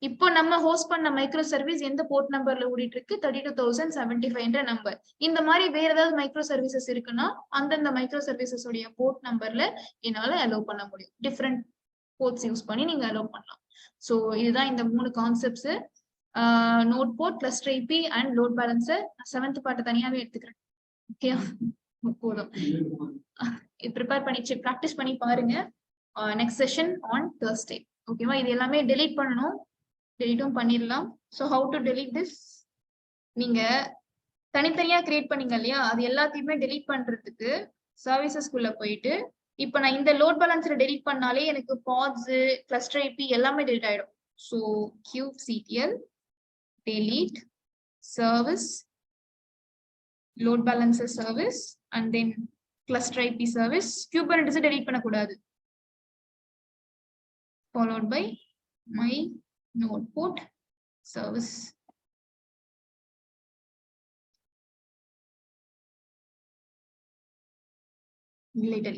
இப்போ நம்ம ஹோஸ்ட் பண்ண மைக்ரோ சர்வீஸ் எந்த போர்ட் நம்பர்ல ஓடிட்டு இருக்கு? 32075 என்ற நம்பர். இந்த மாதிரி வேற ஏதாவது மைக்ரோ சர்வீசஸ் இருக்குன்னா அந்தந்த மைக்ரோ சர்வீசஸ் உடைய போர்ட் நம்பர்ல என்னால அலோவ் பண்ண முடியும். டிஃப்ரெண்ட் போர்ட்ஸ் யூஸ் பண்ணி நீங்க அலோவ் பண்ணலாம். ஸோ இதுதான் இந்த 3 concepts. Note board, cluster IP and load balancer. 7th part தனியாவே எடுத்துக்கிறேன். ஓகே, போதும். ப்ரிப்பேர் பண்ணி ப்ராக்டிஸ் பண்ணி பாருங்க. Next session on Thursday. ஓகேவா? இது எல்லாமே டெலீட் பண்ணணும். டெலிட்டும் பண்ணிடலாம். So how to delete this? நீங்க தனித்தனியா கிரியேட் பண்ணீங்க இல்லையா, அது எல்லாத்தையுமே டெலீட் பண்றதுக்கு சர்வீசஸ்குள்ள போயிட்டு, இப்போ நான் இந்த லோட் பேலன்சரை டெலீட் பண்ணாலே எனக்கு பாட்ஸ், கிளஸ்டர் ஐபி எல்லாமே டெலீட் ஆயிடும். So kubectl delete service, load balancer service, and then cluster IP service. Kubernetes delete பண்ணக்கூடாது. Followed by my node port service.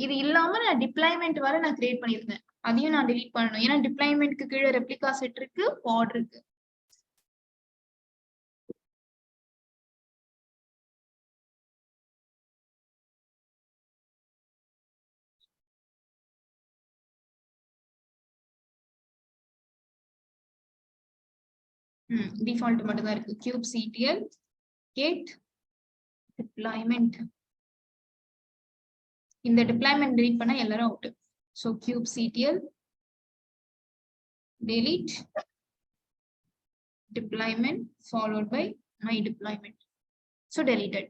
இது இல்லாம நான் டிப்ளாய்மெண்ட் வர நான் கிரியேட் பண்ணிருந்தேன். அதையும் நான் delete பண்ணணும். ஏன்னா டிப்ளாய்மெண்ட்க்கு கீழே ரெப்ளிகா செட் இருக்கு, பாட் இருக்கு. டிஃபால்ட் மட்டும் தான் இருக்கு. kubectl get deployment. இந்த டிப்ளாய்மெண்ட் delete பண்ணா எல்லாரும் out. So kubectl delete deployment followed by my deployment. So deleted.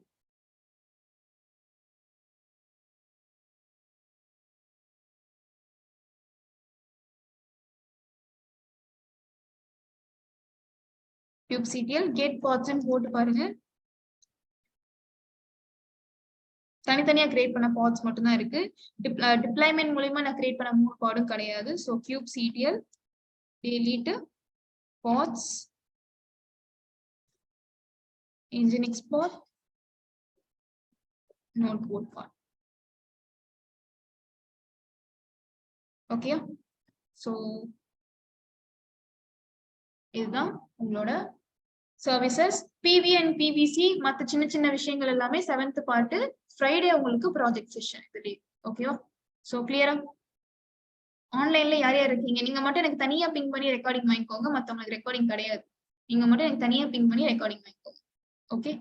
kubectl get pods and போட்டு பாருங்க. தனித்தனியா கிரியேட் பண்ண பாட்ஸ் மட்டும் தான் இருக்கு. டிப்ளாய்மெண்ட் மூலமா நான் கிரியேட் பண்ண 3 பாடும் கிடையாது. So kubectl delete pods, nginx pod, node port pod. Okay, so இதுதான் உங்களோட சர்வீசஸ். பிவி அண்ட் பிவிசி மற்ற சின்ன சின்ன விஷயங்கள் எல்லாமே 7th பார்ட் ஃப்ரைடே உங்களுக்கு ப்ராஜெக்ட் செஷன் இதுலயே. ஓகேவா? ஸோ கிளியரா? ஆன்லைன்ல யார் யார் இருக்கீங்க? நீங்க மட்டும் எனக்கு தனியா பிங் பண்ணி ரெக்கார்டிங் வாங்கிக்கோங்க. மற்றவங்களுக்கு ரெக்கார்டிங் கிடையாது. நீங்க மட்டும் எனக்கு தனியா பிங் பண்ணி ரெக்கார்டிங் வாங்கிக்கோங்க. ஓகே.